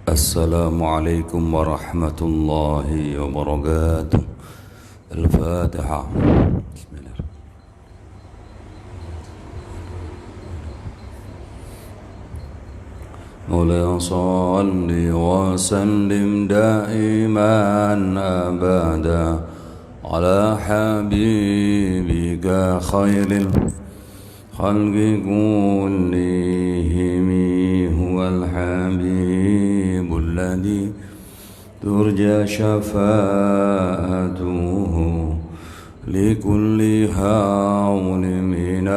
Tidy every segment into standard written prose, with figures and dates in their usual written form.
السلام عليكم ورحمة الله وبركاته. الفاتحة. بسم الله. مولاي صل وسلم دائما أبدا على حبيبك خير الخلق كلهم، هو الحبيب الذي ترجى شفاعته لكل هول من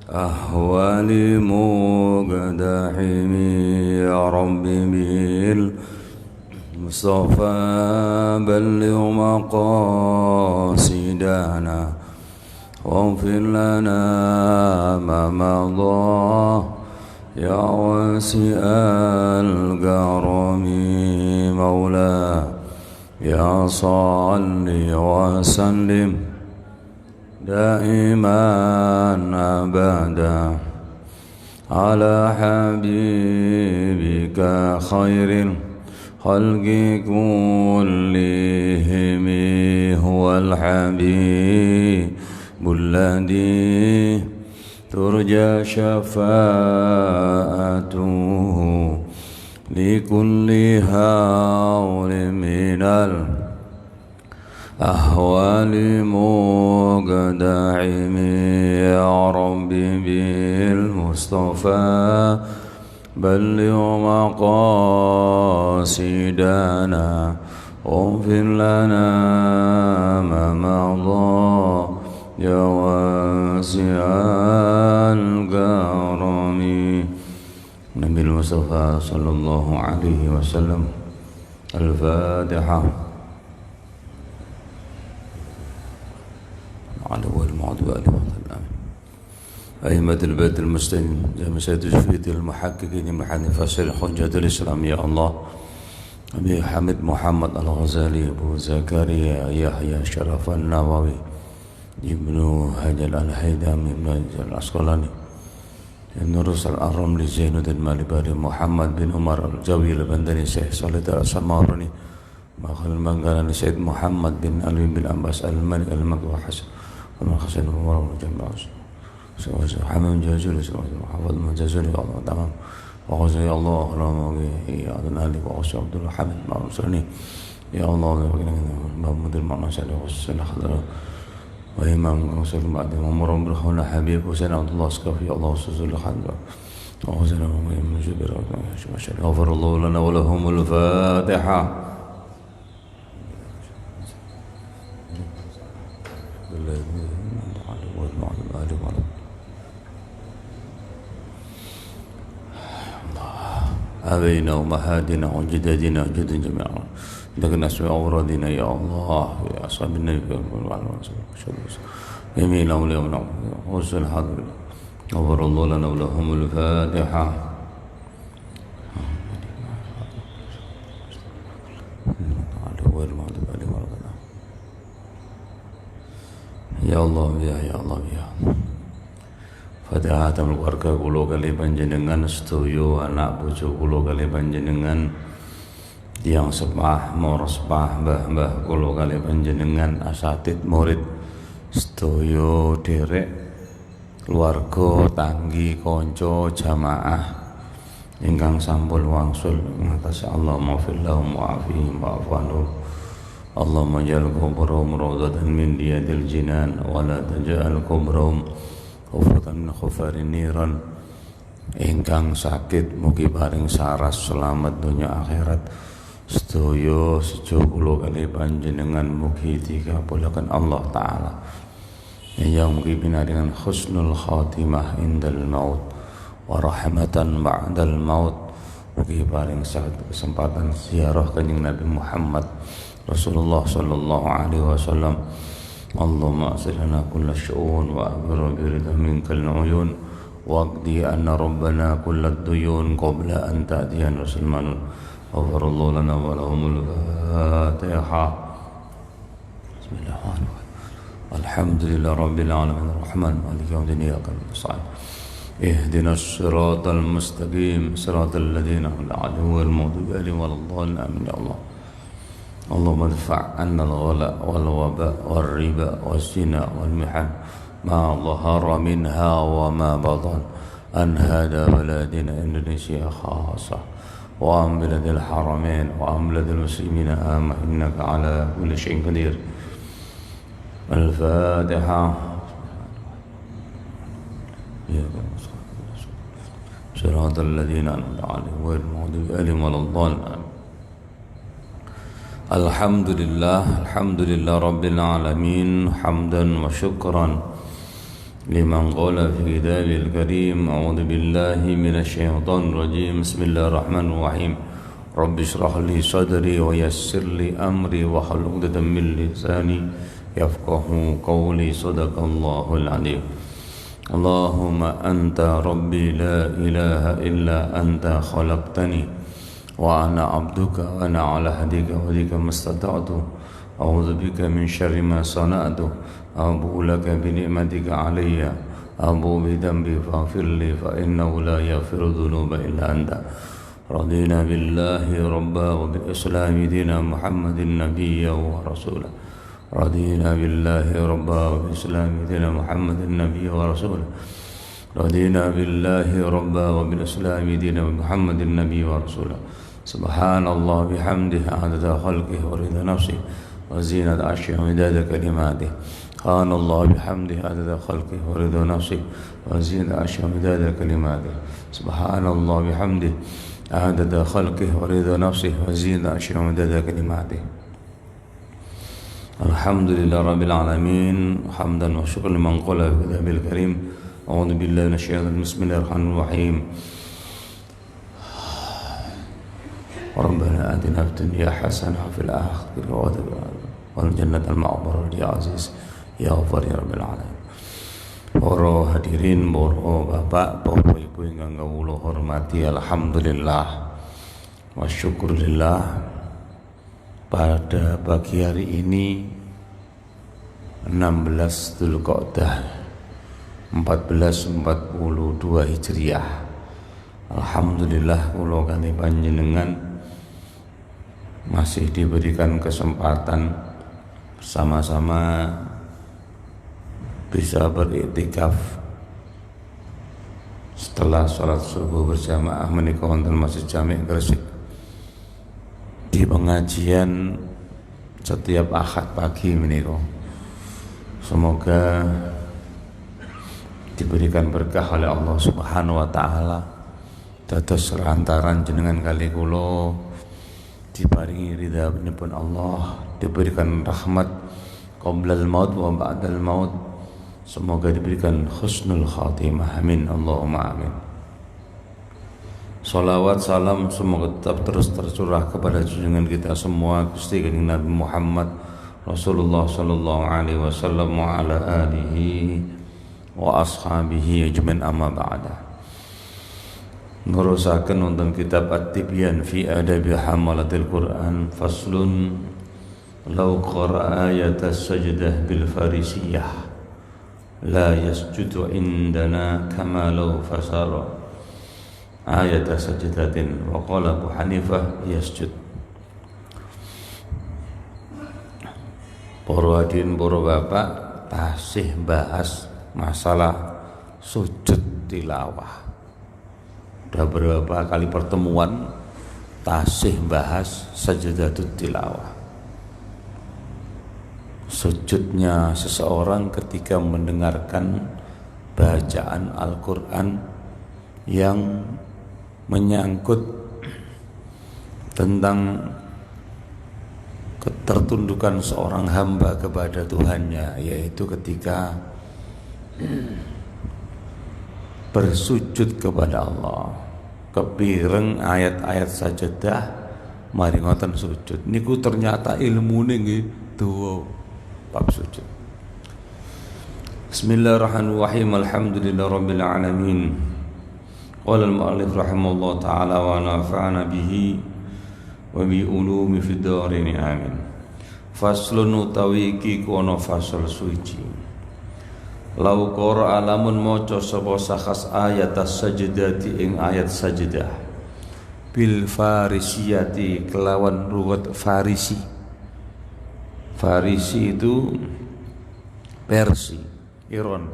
الأهوال مقدحم. يا رب بالمصطفى بلغ مقاصدنا واغفر لنا ما مضى يا واسع الكرم. مولا يا صل وسلم دائما أبدا على حبيبك خير الخلق كلهم، هو الحبيب الذي ترجى شفاعته لكل هول من الأهوال مقدحم. يا رب بالمصطفى بلغ مقاصدنا واغفر لنا ما مضى يا واسع الكرم. نبي المصطفى صلى الله عليه وسلم. الفاتحة. على الموضوع أئمة البيت المسلمين جميع سيد الجفيد المحققين من فصل حجة الإسلام يا الله. أبي حمد محمد الغزالي، أبو زكريا يحيى شرف النووي، ابن حجر الهيثمي، ابن حجر العسقلاني، ابن رسل الرملي، زين الدين مالباري، محمد بن عمر الجوي البندري، شيخ صالح السمارني، ماخذ المنقلاني، سيد محمد بن علي بن عباس الملك المكي وحسن ومن خسن عمر وجمع حمام جازولي محمد المجازولي الله تمام وغزي يا الله اللهم يا أذن علي وغزي عبد الله حمد معصرني يا الله محمد المعنى وغزي خضر وإمام رسول بعد عمر بالخون حبيب حسين عبد الله اسكافي الله سزول خضر وغزي لهم من جبر غفر الله لنا ولهم. الفاتحة. أبينا ومهادنا وجدادنا وجد جميعا لك نسمع أورادنا يا الله يا أصحاب النبي يمين أولي ونعم وصل حاضر غفر الله لنا ولهم. الفاتحة. يا الله ya Allah ya. Fatihah tamul keluarga kula kali panjenengan sedaya anak bojo kula kali panjenengan tiyang sepah mor sepah mbah-mbah kula kali panjenengan asatid murid sedaya derek keluarga tanggi kanca jamaah ingkang sampun wangsul ngatas Allah maafil lahum wa'afihim wa'fu anhum. Allahumma ja'al qubrahum rawdatan min riyadil jinan wa la taj'al qubrahum khufatan min khufarin niran. Ingkang sakit mugi paring saras selamat dunia akhirat. Sedaya sejo kula kali panjenengan mugi dikabulaken Allah taala. Yang mugi pinaringan husnul khatimah indal maut wa rahmatan ba'dal maut. Mugi paring kesempatan ziarah kanjeng Nabi Muhammad Rasulullah sallallahu alaihi wasallam. Allahumma asli lana kulla syu'un wa aghfir birida minkal uyun waqdi anna rabbana kulla duyun qabla an ta'tiyan rasulmanun. Ghafarallahu lana wa lahumul Fatihah. Bismillahirrahmanirrahim. Alhamdulillah rabbil alamin arrahman maliki yaumiddin iyyaka nasta'in اهدنا الصراط المستقيم صراط الذين أنعمت عليهم غير المغضوب عليهم ولا الضالين آمين يا الله. اللهم ادفع عنا الغلاء والوباء والربا والزنا والمحن ما ظهر منها وما بطن عن هذا بلادنا إندونيسيا خاصة وعن بلاد الحرمين وعن بلاد المسلمين آمين إنك على كل شيء قدير. الفاتحة. صراط الذين أنعمت عليهم غير المغضوب عليهم ولا الضالين. الحمد لله رب العالمين حمدا وشكرا لمن قال في كتابه الكريم أعوذ بالله من الشيطان الرجيم بسم الله الرحمن الرحيم رب اشرح لي صدري ويسر لي أمري واحلل عقدة من لساني يفقه قولي صدق الله العظيم. اللهم أنت ربي لا إله إلا أنت خلقتني وأنا عبدك وأنا على هديك وهديك ما استطعت أعوذ بك من شر ما صنعت أبوء لك بنعمتك علي أبوء بذنبي فاغفر لي فإنه لا يغفر الذنوب إلا أنت. رضينا بالله ربا وبالإسلام دينا محمد نبيا ورسولا. رضينا بالله ربا وبالإسلام دينا محمد النبي ورسوله. رضينا بالله ربا وبالإسلام دينا محمد النبي ورسوله. سبحان الله بحمده عدد خلقه ورضا نفسه وزينة عرشه ومداد كلماته. سبحان الله بحمده عدد خلقه ورضا نفسه وزينة عرشه ومداد كلماته. سبحان الله بحمده عدد خلقه ورضا نفسه وزينة عرشه ومداد كلماته. الحمد لله رب العالمين حمدا وشكرا لمن قال في كتابه الكريم أعوذ بالله من الشيطان بسم الله الرحمن الرحيم ربنا آتنا في الدنيا حسنة وفي الآخرة والجنة المأوى يا عزيز يا غفار يا رب العالمين. Para hadirin, para bapak, para ibu ingkang kawula hormati, alhamdulillah wa syukurillah. Pada pagi hari ini 16 Dzulqa'dah 1442 Hijriah. Alhamdulillah kula kanthi panjenengan masih diberikan kesempatan bersama-sama bisa beriktikaf setelah sholat subuh berjamaah menika wonten Masjid Jami' Gresik di pengajian setiap Ahad pagi menika. Semoga diberikan berkah oleh Allah Subhanahu wa taala dados serantaran jenengan kali kula diparingi ridhanipun Allah, diberikan rahmat qoblal maut wa ba'dal maut. Semoga diberikan husnul khatimah. Amin Allahumma amin. Salawat salam semoga tetap terus tercurah kepada junjungan kita semua Gusti Kanjeng Nabi Muhammad Rasulullah sallallahu alaihi wasallam wa ala alihi wa ashabihi ajmain amma ba'da. Nerusaken wonten kitab At-Tibyan fi Adabi Hamalatil Quran faslun law qara'a ayata sajdah bil farisiyah la yasjudu indana kama law fasara ayata sajdatin wa qala Abu Hanifah yasjud. Para hadirin, para bapak, tasih bahas masalah sujud tilawah. Sudah beberapa kali pertemuan tasih bahas sajdatut tilawah. Sujudnya seseorang ketika mendengarkan bacaan Al-Quran yang menyangkut tentang ketertundukan seorang hamba kepada Tuhannya, yaitu ketika bersujud kepada Allah. Kepireng ayat-ayat sajadah mari ngoten sujud niku ternyata ilmune nggih dawa bab sujud. Bismillahirrahmanirrahim. Alhamdulillahirabbil alamin. Qala al-mu'allif rahimahullah ta'ala wa nafa'ana bihi wa bi ulumi fid dharain amin. Faslun utawi iki kono fasal suci. lau qara alamun maca sapa sakhas ayat as-sajdati ing ayat sajdah bil farisiyati kelawan lugat Farisi. Farisi itu Persia, Iran.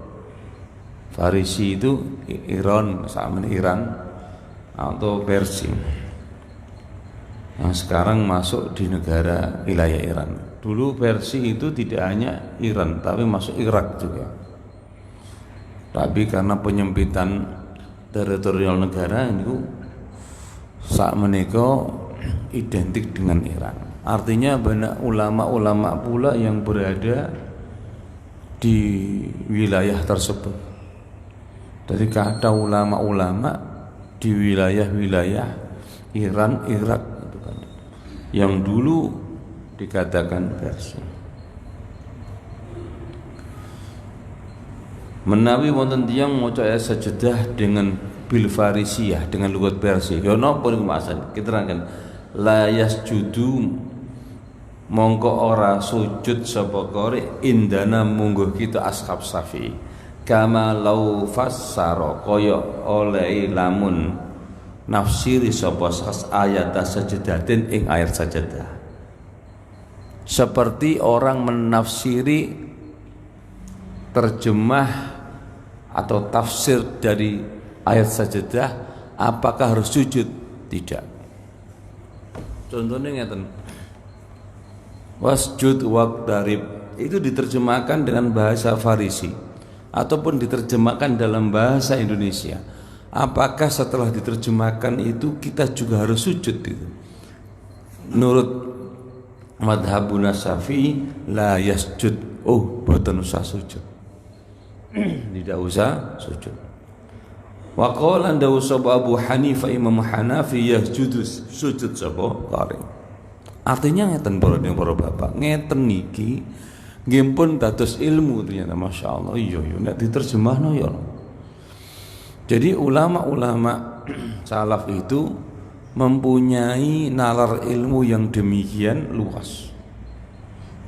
Farisi itu Iran, sama Iran atau Persia. Nah, sekarang masuk di negara wilayah Iran. Dulu Persia itu tidak hanya Iran, tapi masuk Irak juga. Tapi karena penyempitan teritorial negara itu saat menika identik dengan Iran. Artinya banyak ulama-ulama pula yang berada di wilayah tersebut. Jadi kata ulama-ulama di wilayah-wilayah Iran, Irak itu kan, yang dulu dikatakan Persia. Menawi wonten tiyang maca ayat sajdah dengan bil farisiyah dengan lugat Persia. Ya napa niku maksud? Kiterangkan la yasjudu mongko ora sujud sapa qari indana mungguh kita ashab safi kama lau fassara kaya oleh lamun nafsiri sapa ayat sajdatin ing ayat sajdah. Seperti orang menafsiri terjemah atau tafsir dari ayat sajdah, apakah harus sujud? Tidak. Contohnya ngeten, wasjud waqtarib itu diterjemahkan dengan bahasa Farisi ataupun diterjemahkan dalam bahasa Indonesia. Apakah setelah diterjemahkan itu kita juga harus sujud itu? Menurut madhabuna Syafi'i la yasjud. Oh, boten usah sujud. Tidak usah sujud. Wa qala dawu sapa Abu Hanifah Imam Hanafi yasjudu sujud sapa qari. Artinya ngeten para bapak, ngeten niki nggih pun dados ilmu ternyata masyaallah. Iya nek diterjemahno ya. Jadi ulama-ulama salaf itu mempunyai nalar ilmu yang demikian luas.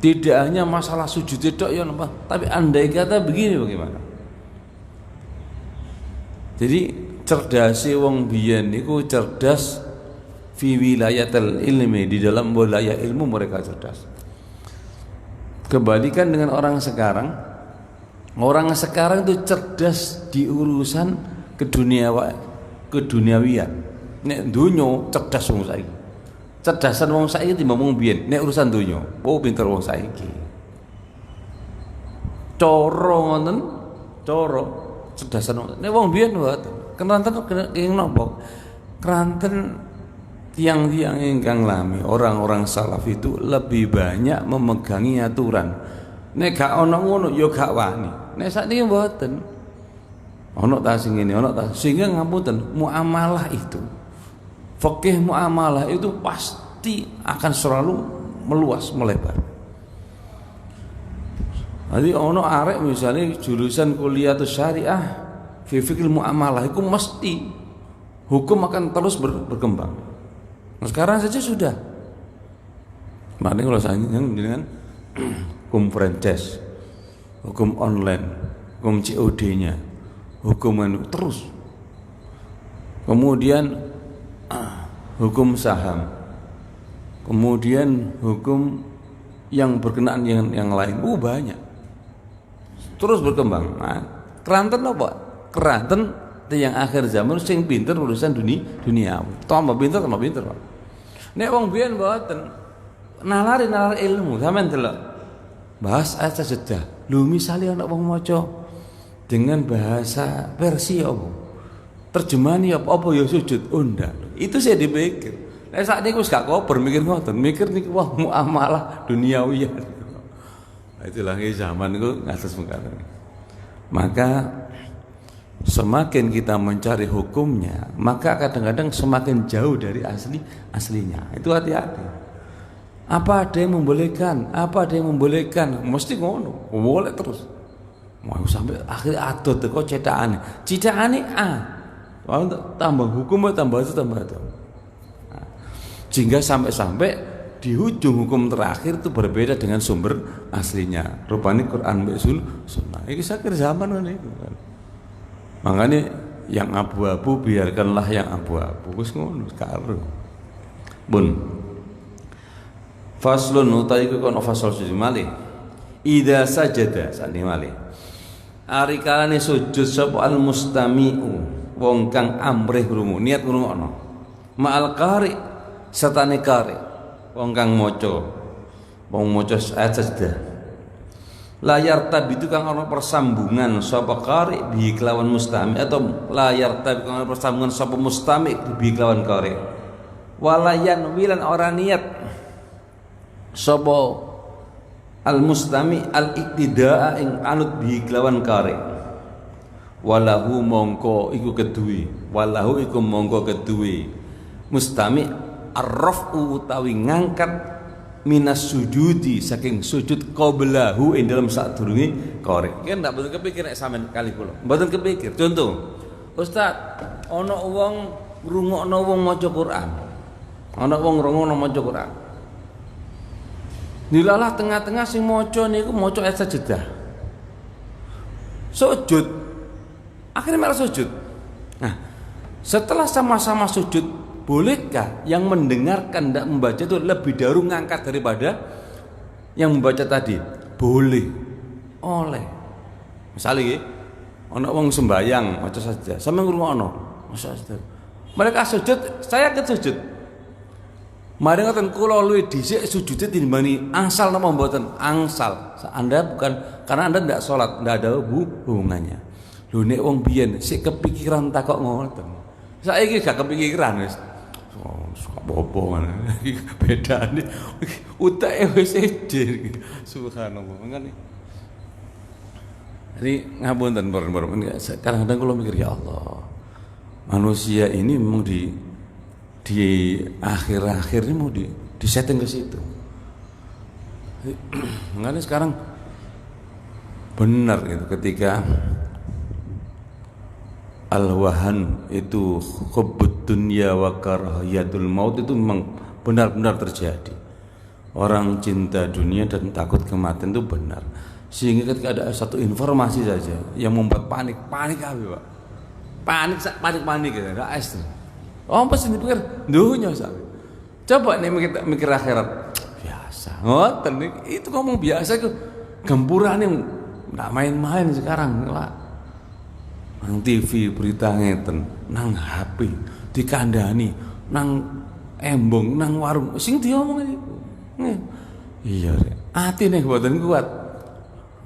Tidak hanya masalah sujud tok ya, tapi andai kata begini bagaimana? Jadi cerdasi wong biyen niku cerdas fi wilayatil ilmi, di dalam wilayah ilmu mereka cerdas. Kebalikan dengan orang sekarang. Orang sekarang itu cerdas di urusan keduniawian. Nek dunyo cerdas wong saiki. Cerdasan wong saiki timbang wong biyen. Nek urusan dunyo, oh pinter wong saiki. Cara ngoten, cara cerdasan wong. Nek wong biyen mboten. Keranten ing napa? Keranten tiang-tiang ingkang lami, orang-orang salaf itu lebih banyak memegangi aturan. Nek gak ana ngono ya gak wani. Nek sakniki mboten. Ana ta sing ngene, ana ta. Sehingga ngapunten, muamalah itu, fikih muamalah itu pasti akan selalu meluas, melebar. Jadi ana arek misalnya jurusan kuliah syariah fi fikih muamalah itu mesti hukum akan terus berkembang. Nah, sekarang saja sudah. Makanya kalau saya dengan hukum franchise, hukum online, hukum COD-nya, hukum terus. Kemudian hukum saham, kemudian hukum yang berkenaan yang lain, banyak. Terus berkembang. Nah, keranten apa? Keranten yang akhir zaman sing pinter urusan dunia. Tambah pinter. Nek wong biyen mboten nalar ilmu, sampean delok. Bahas ayat sajdah. Lho misale ana wong maca dengan bahasa Persia apa? Terjemahane apa ya sujud? Oh ndak. Itu saya dipikir. Nek sak niku wis gak kober mikir ngoten, mikir niki wah muamalah duniawi. Itulah zaman niku ngatos mengkene. Maka semakin kita mencari hukumnya, maka kadang-kadang semakin jauh dari aslinya. Itu hati-hati. Apa ada yang membolehkan? Mesti ngono. Boleh terus. Mau sampai akhir adot kok cetakane tambah hukum tambah itu. Nah, sehingga sampai di ujung hukum terakhir itu berbeda dengan sumber aslinya. Rupanya Quran mbek sunnah. Iki sakir zaman kan itu kan. Makanya yang abu-abu biarkanlah yang abu-abu. Wis ngono karo. Bun. Faslun utai ku kono fasal sujud malih. Idza sajada sani malih. Ari kalane sujud sapa al mustami'u wong kang amrih krungu niat ngrungokno. Ma'al qari satane qari wong kang maca ayat sajdah. Layar tab itu kang ana persambungan sapa qari bi kelawan mustami atau layar tab kang ana persambungan sapa mustami bi kelawan qari. Walayan wilan ora niat sapa al mustami al iktidaa ing anut bi kelawan qari. Walahu mongko iku keduwe mustami ar-raf'u utawi ngangkat minas sujudi saking sujud qablahu ing dalam sadurunge qari. Kan ndak betul kepikir nek sampean kali kula. Mboten kepikir. Contoh, Ustaz, ana wong ngrungokno wong maca Quran. Ana wong ngrungokno maca Quran. Dilalah tengah-tengah sing maca niku maca ayat sajdah. Sujud. Akhirnya malah sujud. Nah, setelah sama-sama sujud, bolehkah yang mendengarkan tidak membaca itu lebih dahulu ngangkat daripada yang membaca tadi? Boleh. Oleh. Misalnya, ana wong sembayang maca sajdah, sampe ngrungokno maca sajdah. Mereka sujud, saya ikut sujud. Mari ngoten kula luwih dhisik sujude tinimbani angsal napa mboten? Angsal. Anda bukan karena Anda tidak salat, tidak ada hubungannya. Lho nek wong biyen sik kepikiran takok ngoten. Saiki gak kepikiran wis. Apa-apa ngono. Iki bedane uteke wis ejir. Subhanallah. Mangane. Jadi ngapunten purun-purun. Kadang-kadang kula mikir ya Allah. Manusia ini memang di akhir-akhir ini mau di setting ke situ. Makanya sekarang benar gitu ketika al-wahan itu hubbud dunya wa karahiyatul maut itu memang benar-benar terjadi. Orang cinta dunia dan takut kematian itu benar. Sehingga ketika ada satu informasi saja yang membuat panik apa Pak? Panik gitu, enggak es tuh. Oh pasti dipikir dunia saja. Coba nih mikir akhirat biasa. Ngoten itu ngomong biasa itu gempuran yang nggak main-main sekarang Pak. Nang TV berita ngeten, nang HP dikandani, nang embong, nang warung sing diomong iku. Iya, atine mboten kuat.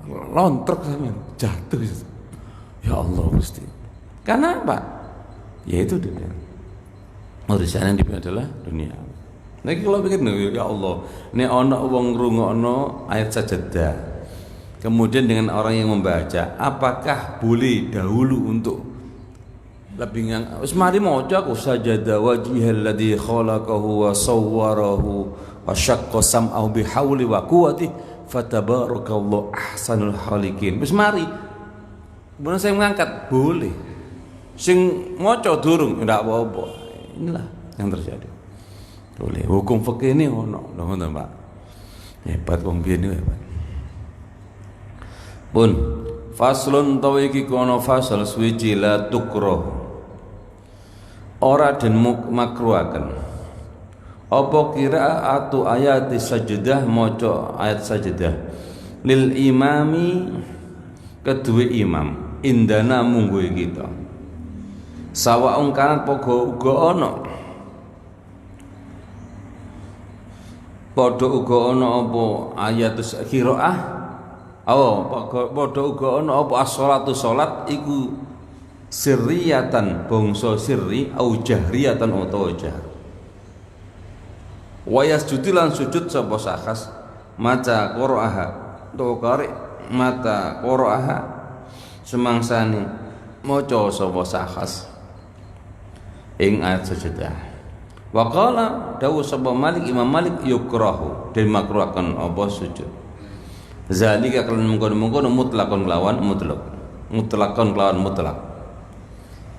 Lontrok sampean, jatuh. Ya Allah Gusti. Karena apa? Ya itu dunia. Urusan yang dipilih adalah dunia. Nah kalau pikir ya Allah, nek ana wong ngrungokno ayat sajdah. Kemudian dengan orang yang membaca, apakah boleh dahulu untuk lebih wis mari maca ku sajada wajhal ladzi khalaqahu wa sawwarahu wa syaqqa sam'ahu bihauli wa quwwati fatabarakallahu ahsanul khaliqin. Wis mari. Kemudian saya mengangkat, boleh. Sing maca durung ndak apa-apa. Inilah yang terjadi. Boleh. Hukum fikih ini ono, ngoten Pak. Hebat wong biyen niku hebat. Pun faslun tawiki kono fasal suci la tukroh ora den makruhaken apa qiraatu ayat sajdah maca ayat sajdah lil imami kedua imam indana munggo kita sawaung kanat pogo uga ana padha uga ana apa ayat qiraah. Padha uga ana apa as-shalatu salat iku sirriyatan bangsa sirri au jahriyatan utawa jahr. Wa yasjudu lan sujud sapa sakhas maca qira'ah utawa qari mata qira'ah semangsane maca sapa sakhas ing ayat sajdah. Wa qala dawu sapa Malik Imam Malik yukrahu den makruhaken apa sujud. Zalika kalian mengkono mutlakon lawan mutlak. Mutlakon lawan mutlak.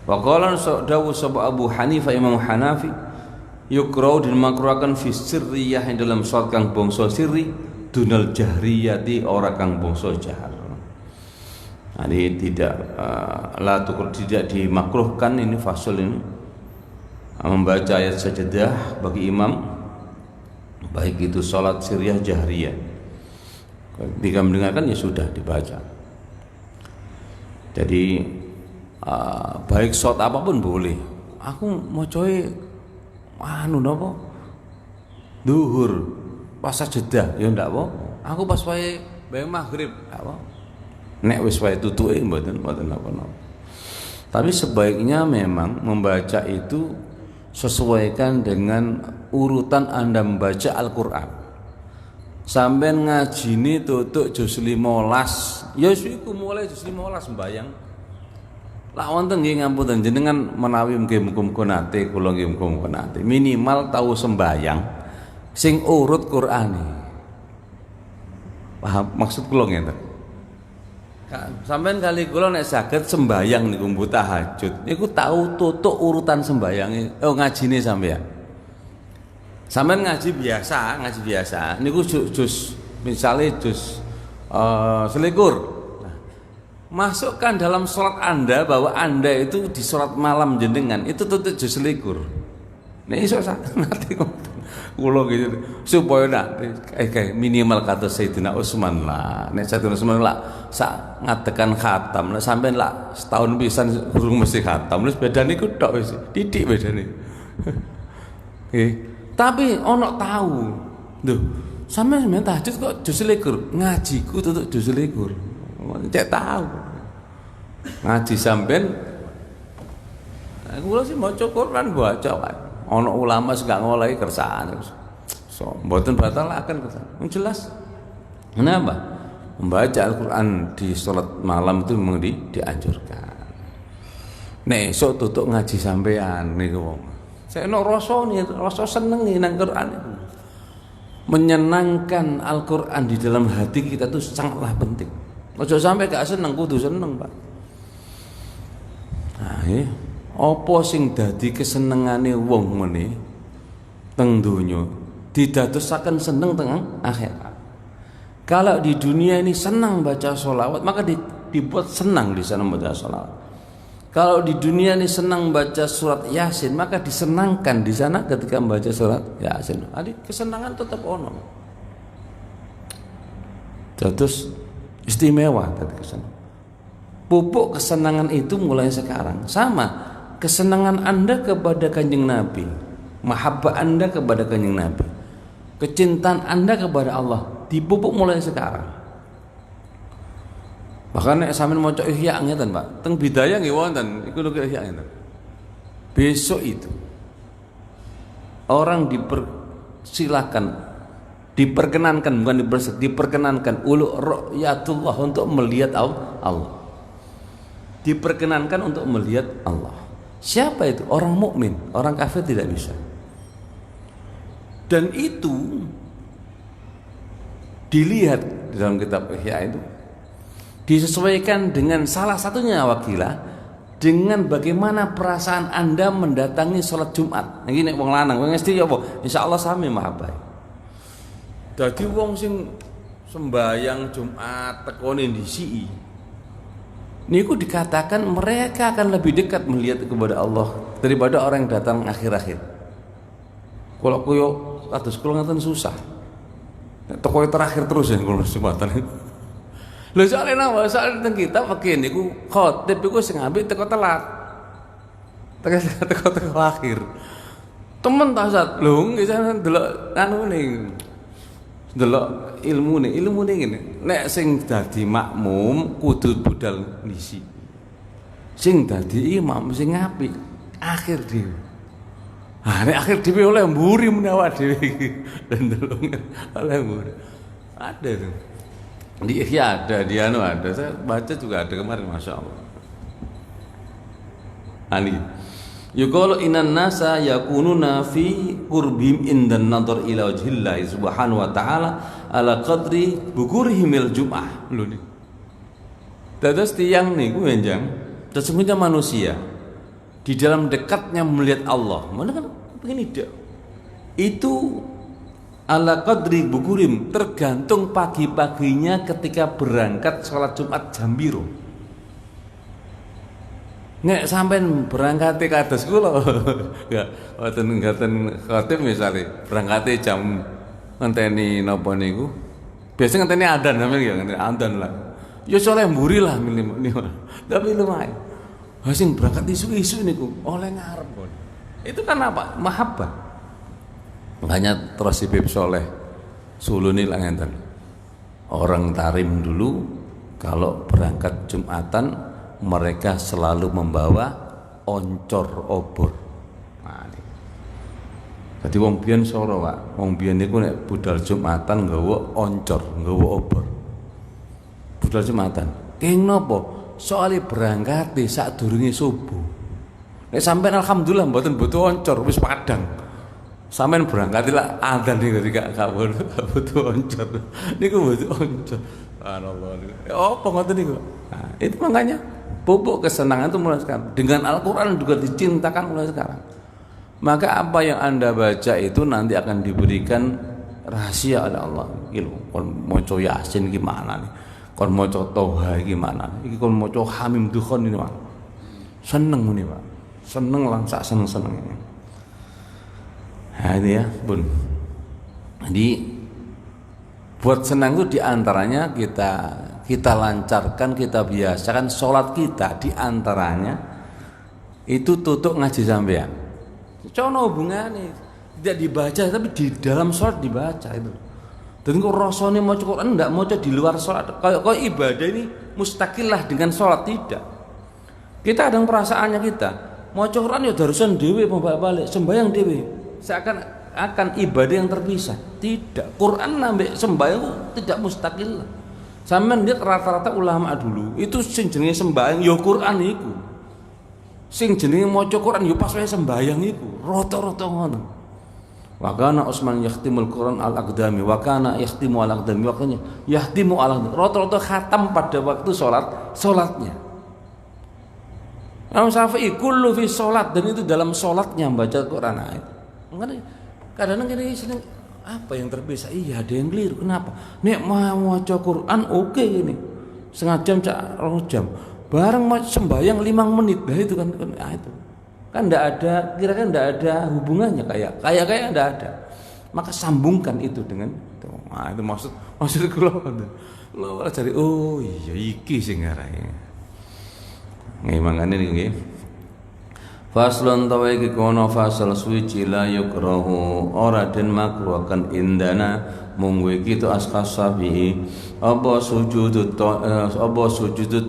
Wa qala dawu sapa Abu Hanifah Imam Hanafi yukrau dan makruakan fi sirriyah yang dalam salat kang bangsa sirri dunal jahriyati ora kang bangsa jahar. Ini tidak dimakruhkan ini fasal ini membaca ayat sajadah bagi imam baik itu salat sirriyah jahriyah. Ketika mendengarkan ya sudah dibaca. Jadi baik salat apapun boleh. Aku mau coy napa? Duhur pas sajadah ya ndak apa. Aku pas wae maghrib apa? Nek wis wae tutuke mboten napa-napa. Tapi sebaiknya memang membaca itu sesuaikan dengan urutan Anda membaca Al-Qur'an. Sampeyan ngajine tutuk juz 15, ya iku mulai juz 15 sembayang. Lah wonten nggih ngapunten jenengan menawi muga-muga nate kula nggih muga nate minimal tahu sembayang sing urut Qur'ane. Paham maksud kula ngeten? Sampeyan kali kula nek saged sembayang niku mbuh tahajud niku tahu tutuk urutan sembayange ngajine sampeyan. Sampeyan ngaji biasa niku juz misale juz selikur. Nah, masukkan dalam sholat Anda bahwa Anda itu di sholat malam jenengan itu tutuk juz selikur. Nek iso nanti kula gitu supaya kayak minimal kata Sayyidina Utsman lah. Nek Sayyidina Utsman lah sak ngadekan khatam. Nek sampean lah setahun pisan urung mesti khatam. Wis bedane ku tok wis titik bedane. Nggih. Tapi ono tahu. Lho, sampean tahajud kok juz selikur. Ngajiku tutuk juz selikur. Cek tahu. Ngaji sampean kula sih maca Quran baca kan. Ono ulama sing gak ngolahi kersane. So, mboten batalaken kersane. Jelas. Kenapa? Membaca Al-Qur'an di salat malam itu memang dianjurkan. Nek esuk tutuk ngaji sampean niku wong. Saya rasa seneng nih nang Quran itu. Menyenangkan Al-Qur'an di dalam hati kita itu sangatlah penting. Ojo sampai gak seneng, kudu seneng, Pak. Nah, apa sing dadi kesenengane wong ngene teng donya didadosaken seneng teng akhirat. Kalau di dunia ini senang baca sholawat maka dibuat senang di sana baca sholawat. Kalau di dunia ini senang baca surat Yasin maka disenangkan di sana ketika membaca surat Yasin. Jadi kesenangan tetap ono. Terus istimewa tadi kesenangan. Pupuk kesenangan itu mulai sekarang sama. Kesenangan Anda kepada Kanjeng Nabi, mahabbah Anda kepada Kanjeng Nabi, kecintaan Anda kepada Allah dipupuk mulai sekarang. Bahkan nek sampeyan maca Ihya ngeten, Pak. Teng Bidayah nggih wonten, iku lho Ihya ngeten. Besok itu orang diperkenankan ulu ru'yatullah untuk melihat Allah. Diperkenankan untuk melihat Allah. Siapa itu? Orang mukmin, orang kafir tidak bisa. Dan itu dilihat di dalam kitab Ihya itu disesuaikan dengan salah satunya wakilah dengan bagaimana perasaan Anda mendatangi sholat Jumat. Iki nek wong lanang, wong mesti apa? Insyaallah sami mahabbah. Dadi wong sing sembayang Jumat tekone ndisi niku dikatakan mereka akan lebih dekat melihat kepada Allah daripada orang yang datang akhir-akhir. Kalau koyo kados kula ngaten susah. Nek teko terakhir terus ya kula kesempatan. Lho soalé napa? Soalé teng kita pakai niku khotib iku sing ambek teko telat. Teko akhir. Temen ta Ustaz. Lho nggih sampeyan delok anu ning delok ilmune ngene. Nek sing dadi makmum kudu budal ngisi. Sing dadi imam sing apik akhir dhewe. Nek akhir dhewe oleh mburi menawa dhewe iki. Delok oleh mburi. Ada tuh. Di Ihya ada, di anu ada. Saya baca juga ada kemarin masyaallah. Ani yuqalu innan nasa yakununa fi qurbihim indan nadhar ila wajhillahi subhanahu wa ta'ala ala qadri bukurihimil jum'ah. Lho nih. Dados tiyang niku enjang sesungguhnya manusia di dalam dekatnya melihat Allah. Mana kan begini dia. itu ala qadri bukurim, tergantung pagi-paginya ketika berangkat sholat Jumat jam piro. Nek sampean berangkat kados kula ya ngoten khatib misale berangkate jam ngenteni napa niku biasa ngenteni adzan sampeyan ya ngenteni adzan lah ya soleh mburi lah niku tapi lumayan sing berangkat isu-isu niku oleh ngarep itu kan apa mahabbah makanya terus Habib Soleh Suluni lah ngenten orang Tarim dulu kalau berangkat Jumatan mereka selalu membawa oncor obor. Nah, jadi wong biyen soro, Pak. Wong biyen niku nek budal Jumatan nggawa oncor, nggawa obor. Budal Jumatan. Keng napa? Soale berangkate sadurunge subuh. Nek sampean alhamdulillah mboten butuh oncor, wis padang. Sampean berangkat lah adzan niku gak butuh oncor. Niku butuh oncor. Subhanallah. Apa ngoten niku? Nah, itu makanya pupuk kesenangan itu mulai sekarang. Dengan Al-Quran juga dicintakan mulai sekarang. Maka apa yang Anda baca itu nanti akan diberikan rahasia oleh Allah. Kon maca Yasin gimana nih? Kon maca Toha gimana? Iki kon maca Hamim Dukhon ini, Pak. Seneng nih, Pak. Seneng lah, sak seneng-seneng. Nah, ini ya, Bun. Jadi buat senang itu diantaranya kita lancarkan, kita biasakan sholat kita diantaranya itu tutup ngaji sampean. Cono hubungannya tidak dibaca tapi di dalam sholat dibaca itu. Dan kok rasanya mau Quran tidak mau di luar sholat. Kalau ibadah ini mustaqilah dengan sholat tidak. Kita ada perasaannya kita mau Quran ya darusan dewe balik sembahyang dewe. Seakan akan ibadah yang terpisah. Tidak. Quran nambah sembahyang tidak mustaqilah. Sampeyan lihat rata-rata ulama dulu itu sing jenenge sembahyang ya Quran iku. Sing jenenge maca Quran ya pas wae sembahyang iku. Rata-rata ngono. Wa kana Utsman yahtimul Quran al-aqdami wa kana yahtimu al-aqdami wa kana yahtimu al-aqdami. Rata-rata khatam pada waktu salatnya. Imam Syafi'i kullu fi salat dan itu dalam salatnya membaca Quran. Makanya kadang-kadang gini seneng apa yang terpisah? Iya ada yang keliru. Kenapa? Nek mau maca Quran oke ini setengah jam cak 2 jam. Bareng mau sembahyang 5 menit. Nah itu kan itu. Kan enggak ada kira-kira enggak ada hubungannya kayak enggak ada. Maka sambungkan itu dengan itu. Nah, itu maksud kula. Kula cari oh iya iki sing ngarahe. Nggih mangane niku nggih. Faslun tawa iki kono fasal suci la yukrahu ora den makruhkan indana mung iki to askasabi apa sujud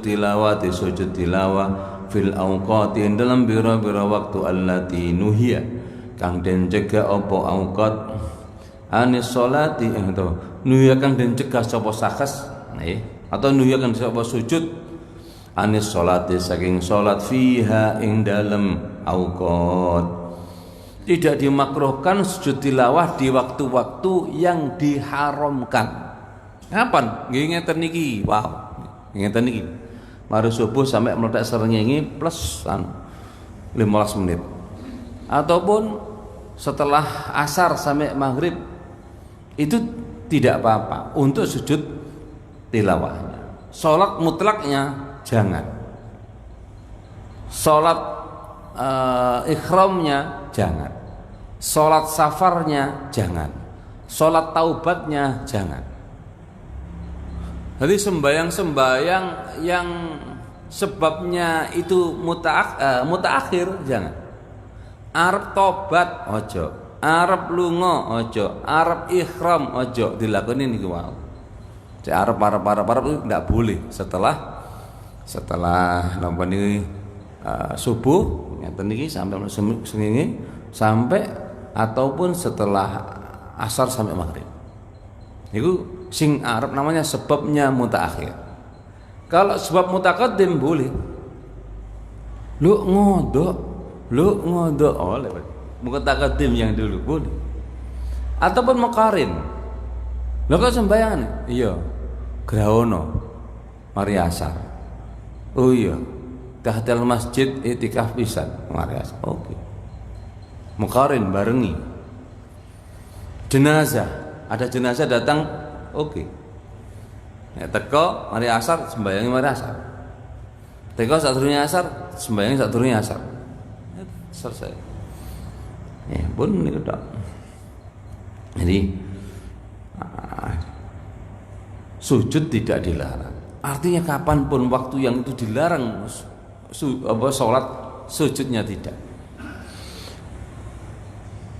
tilawati sujud tilawah fil awqati dalam bira-bira waktu allati nuhiya kang den cegah apa awqat anis salati atau nuhiya kang den cegah sapa sakas atau nuhiya kang sapa sujud anis salati saking salat fiha ing dalem awqat. Tidak dimakruhkan sujud tilawah di waktu-waktu yang diharamkan. Kapan? Nggih ngeten niki. Wow. Ngeten niki. Mari subuh sampai meletak srengenge plus 15 menit. Ataupun setelah asar sampai maghrib itu tidak apa-apa untuk sujud tilawahnya. Salat mutlaknya jangan. Salat ikhramnya jangan, sholat safarnya jangan, sholat taubatnya jangan. Jadi sembayang yang sebabnya itu mutaakhir jangan. Arep tobat ojo, arep lunga ojo, arep ikhram ojo dilakoni niku wae. Cek arep itu tidak boleh setelah napa niki subuh ngeten iki sampai sengenge sampai ataupun setelah asar sampai maghrib. Itu sing arep namanya sebabnya mutaakhir. Kalau sebab mutaqaddim boleh. Lu ngodok oleh mutaqaddim yang dulu boleh. Ataupun muqarin. Lho kok sembayangan? Iya. Grahono mari asar. Oh iya. Tahtal masjid itikaf pisan marias. Oke. Muqarin barengi. Jenazah, ada jenazah datang, oke. Nek teko mari asar sembayangi mari asar. Teko sadurunge asar sembayangi sadurunge asar. Selesai. Pun niku tok. Jadi sujud tidak dilarang. Artinya kapanpun waktu yang itu dilarang sholat, sujudnya tidak.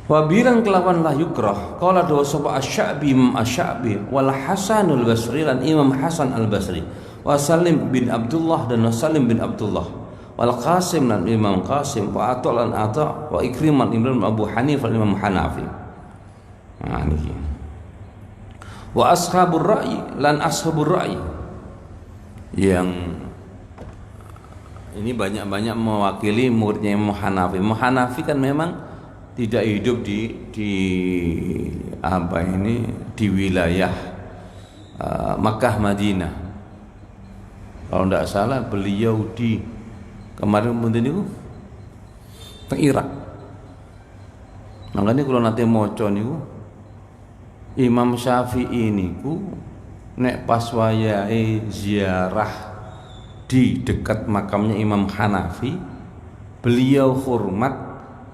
Wa bilang kelawan la yukrah qala dawa sapa Asy-Sya'bi Imam Asy-Sya'bi wal Hasanul Basri lan Imam Hasan Al-Basri wa Salim bin Abdullah dan Salim bin Abdullah wal Qasim lan Imam Qasim wa Atha lan Atha wa Ikrimah Imam Abu Hanifah Imam Hanafi. Nah niki. Wa ashabur ra'yi lan ashabur ra'yi yang ini banyak-banyak mewakili muridnya Imam Hanafi. Imam Hanafi kan memang tidak hidup di wilayah Makkah Madinah. Kalau tidak salah beliau di kemarin mungkin itu ke Irak. Makanya kalau nanti maca niku Imam Syafi'i niku nek pas wayahe ziarah di dekat makamnya Imam Hanafi, beliau hormat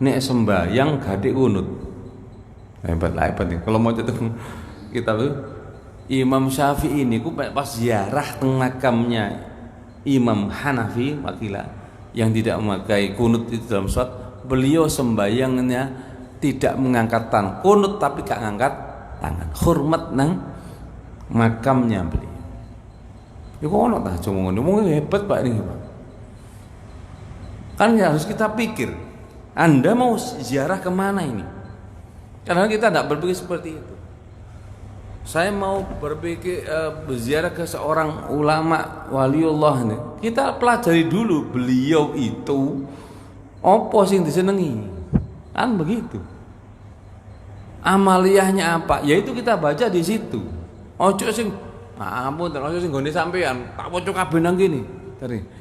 nek sembayang gade unut. Hebat nih. Kalau mau itu kitab Imam Syafi'i ini ku pas ziarah teng makamnya Imam Hanafi wakila yang tidak memakai kunut itu dalam sholat, beliau sembayangnya tidak mengangkat tangan, kunut tapi gak ngangkat tangan. Hormat nang makamnya beliau. Iku ono ta cuma ngono hebat Pak ini Pak. Kan harus kita pikir. Anda mau ziarah kemana ini? Karena kita tidak berpikir seperti itu. Saya mau berpikir berziarah ke seorang ulama waliullah ini. Kita pelajari dulu beliau itu apa sih yang disenengi. Kan begitu. Amaliyahnya apa? Yaitu kita baca di situ. Ojo sing ampun terus sing nggone sampean tak waca kabeh nang kene.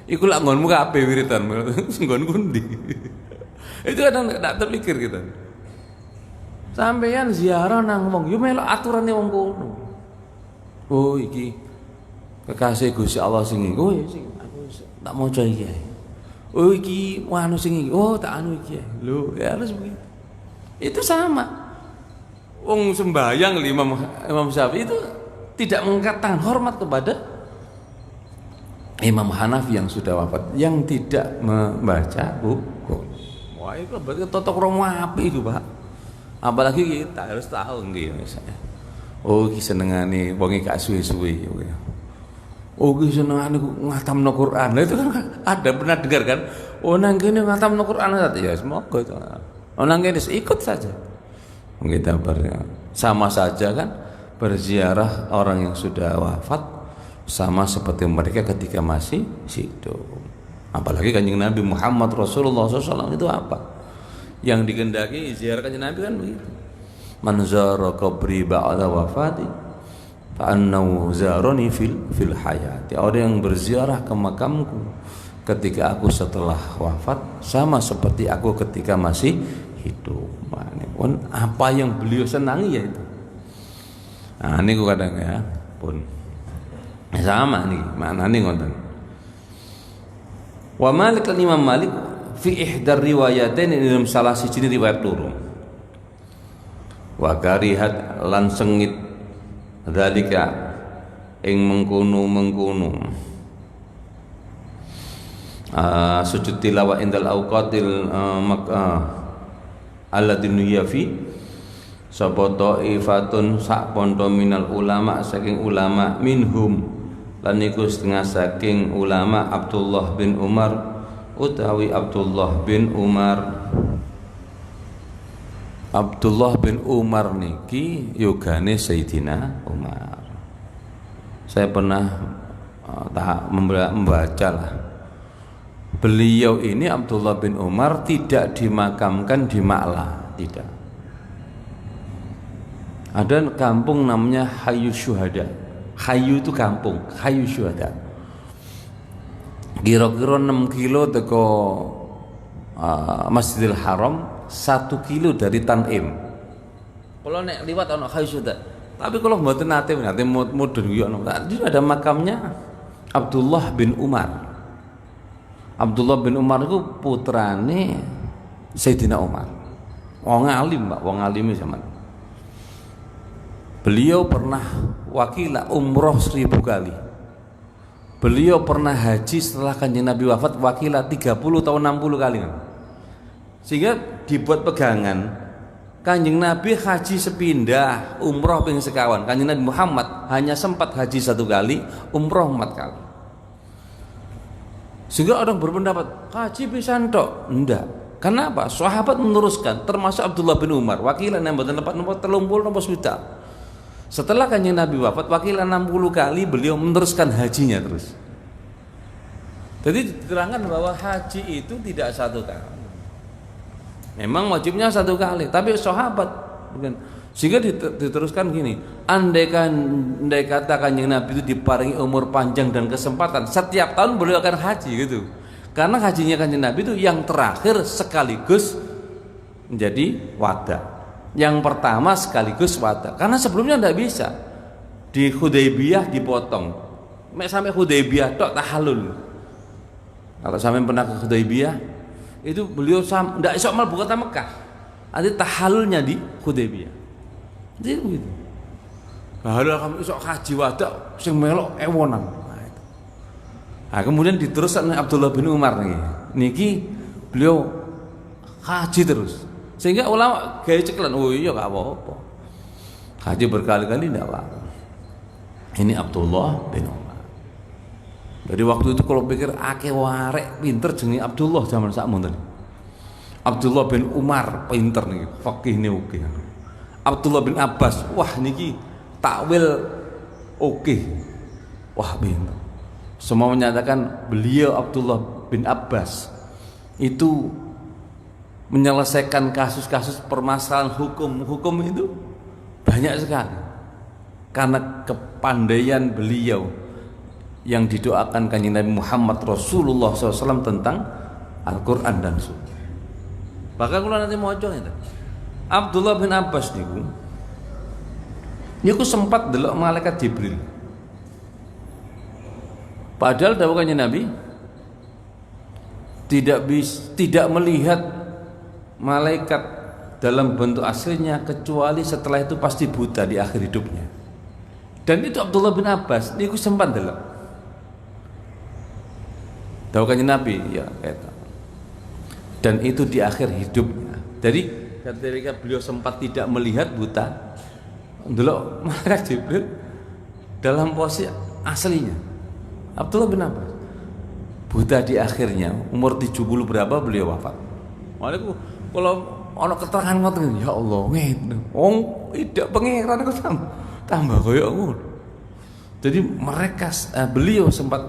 Iku lak nggonmu kabeh wiridan. Sing nggonku ndi? Itu kadang tidak terpikir kita. Sampeyan ziarah nang wong, yo melok aturane wong kono. Oh iki kekasih Gusti Allah sing iki. Oh sing aku tak maca iki. Oh iki anu sing iki. Oh tak anu iki. Lho, ya harus begitu. Itu sama. Wong sembayang Imam Syafi'i itu tidak mengangkat tangan, hormat kepada Imam Hanafi yang sudah wafat, yang tidak membaca buku. Wah itu berarti totok romo api itu Pak. Apalagi kita harus tahu nggih misalnya. Oh iki senengane wong iki gak suwe-suwe. Oh iki senengane ngatamno Quran. Nah itu kan ada pernah dengar kan? Oh nang kene ngatamno Quran ya semoga itu. Oh nang kene ikut saja. Kita sama saja kan berziarah orang yang sudah wafat sama seperti mereka ketika masih hidup. Apalagi Kanjeng Nabi Muhammad Rasulullah SAW itu apa? Yang dikehendaki ziarah Kanjeng Nabi kan begitu. Man zara qabri ba'da wafati fa annahu zarani fil hayati. Orang yang berziarah ke makamku ketika aku setelah wafat sama seperti aku ketika masih hidup. Pun apa yang beliau senangi ya itu. Nah ini kadang ya pun sama nih maknane ngoten. Wa Malik lan Imam Malik fi ihdar riwayatain dalam salah siji riwayat loro. Wa karihat lan sengit zalika ing mengkono sujud tilawah indal auqatil alladinu yafi sapa ta'ifatun sak pondo minal ulama saking ulama minhum lan iku setengah saking ulama Abdullah bin Umar utawi Abdullah bin Umar. Abdullah bin Umar niki yogane Sayyidina Umar. Saya pernah membaca lah. Beliau ini Abdullah bin Umar tidak dimakamkan di Ma'la, tidak. Ada kampung namanya Hayu Syuhada. Hayu itu kampung, Hayu Syuhada. Kira-kira 6 kilo teko Masjidil Haram, 1 kilo dari Tanim. Kalau nek liwat ana kayu sudah. Tapi kalau mboten nate mudhun yo ono. Tadi ada makamnya Abdullah bin Umar. Abdullah bin Umar itu putrane Sayyidina Umar. Wong alim, Pak, wong alime zaman. Beliau pernah wakila umroh 1000 kali. Beliau pernah haji setelah Kanjeng Nabi wafat wakila 30 atau 60 kali. Sehingga dibuat pegangan Kanjeng Nabi haji sepindah, umroh ping sekawan. Kanjeng Nabi Muhammad hanya sempat haji 1 kali, umroh 4 kali. Sehingga orang berpendapat haji pisan tok. Enggak. Kenapa? Sahabat meneruskan, termasuk Abdullah bin Umar, wakilan yang mboten lepat nomor 30 nomor sudah. Setelah Kanjeng Nabi wafat, wakilan 60 kali beliau meneruskan hajinya terus. Jadi diterangkan bahwa haji itu tidak 1 kali. Memang wajibnya 1 kali, tapi sahabat bukan. Sehingga diteruskan gini, andai kata Kanjeng Nabi itu diparingi umur panjang dan kesempatan, setiap tahun beliau akan haji gitu. Karena hajinya Kanjeng Nabi itu yang terakhir sekaligus menjadi wada. Yang pertama sekaligus wada. Karena sebelumnya tidak bisa. Di Hudaybiyah dipotong. Sampai Hudaybiyah tok tahallul. Kalau sampai pernah ke Hudaybiyah, itu beliau tidak esok mal buka Mekah. Ada tahallulnya di Hudaybiyah. Jadi begitu. Bahwa kamu esok haji wada sing melok ewonan. Nah, kemudian diteruskan oleh Abdullah bin Umar niki beliau haji terus. Sehingga ulama gaya ceklan, oh iya gak apa-apa. Haji berkali-kali tidak apa-apa. Ini Abdullah bin Umar. Jadi waktu itu kalau pikir akeh warek pinter jenenge Abdullah zaman sakmono. Abdullah bin Umar pinter nih, fakih nih oke. Abdullah bin Abbas, wah niki takwil oke. Wah pinter. Semua menyatakan beliau Abdullah bin Abbas itu menyelesaikan kasus-kasus permasalahan hukum itu banyak sekali karena kepandaian beliau yang didoakan Kanjeng Nabi Muhammad Rasulullah SAW tentang Al-Quran dan Sunnah. Bahkan kalau nanti mau itu Abdullah bin Abbas niku sempat delok malaikat Jibril. Padahal dawuh Kanjeng Nabi tidak melihat malaikat dalam bentuk aslinya kecuali setelah itu pasti buta di akhir hidupnya. Dan itu Abdullah bin Abbas niku sempat delok. Dawuh Kanjeng Nabi ya kata. Dan itu di akhir hidupnya. Jadi ketika beliau sempat tidak melihat buta, delok malaikat Jibril dalam posisi aslinya. Abdullah bin Abbas buta di akhirnya, umur 70 berapa beliau wafat. Waalaikumsalam. Kalau ana keterangan ngoten ya Allah ngene. Wong tidak pangeran kok tambah kaya ngono. Jadi mereka beliau sempat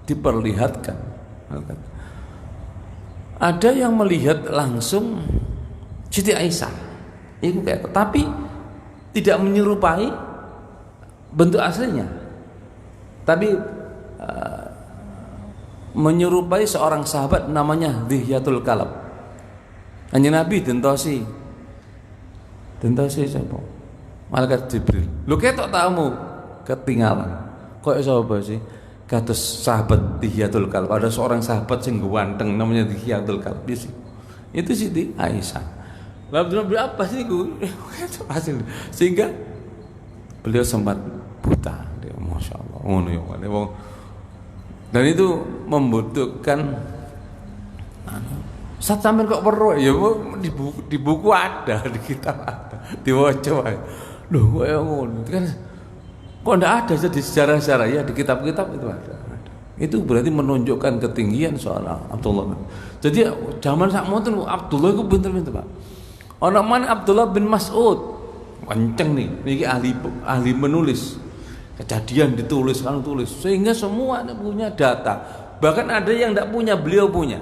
diperlihatkan. Ada yang melihat langsung Siti Aisyah. Itu kayak tapi tidak menyerupai bentuk aslinya. Tapi menyerupai seorang sahabat namanya Dihyatul Kalb. Kanjeng Nabi dentosi sapa? Malaikat Jibril. Lho ketok tamu ketinggalan. Kok sapa sih? Kados sahabat Dihyatul Kalb. Ada seorang sahabat sing ganteng namanya Dihyatul Kalb. Itu Siti Aisyah. Lalu apa sih itu hasil? Sehingga beliau sempat buta. Masya Allah. Ngono ya. Dan itu membutuhkan Ustaz sampean kok perlu ya di buku ada, di kitab ada, diwaca wae. Loh kok ngono kan kok ndak ada di sejarah-sejarah ya di kitab-kitab itu ada. Itu berarti menunjukkan ketinggian seorang Abdullah. Jadi zaman sakmonten Abdullah itu pinter-pinter, Pak. Ana man Abdullah bin Mas'ud. Kenceng nih, niki ahli menulis. Kejadian ditulis kan tulis sehingga semua punya data. Bahkan ada yang tidak punya, beliau punya.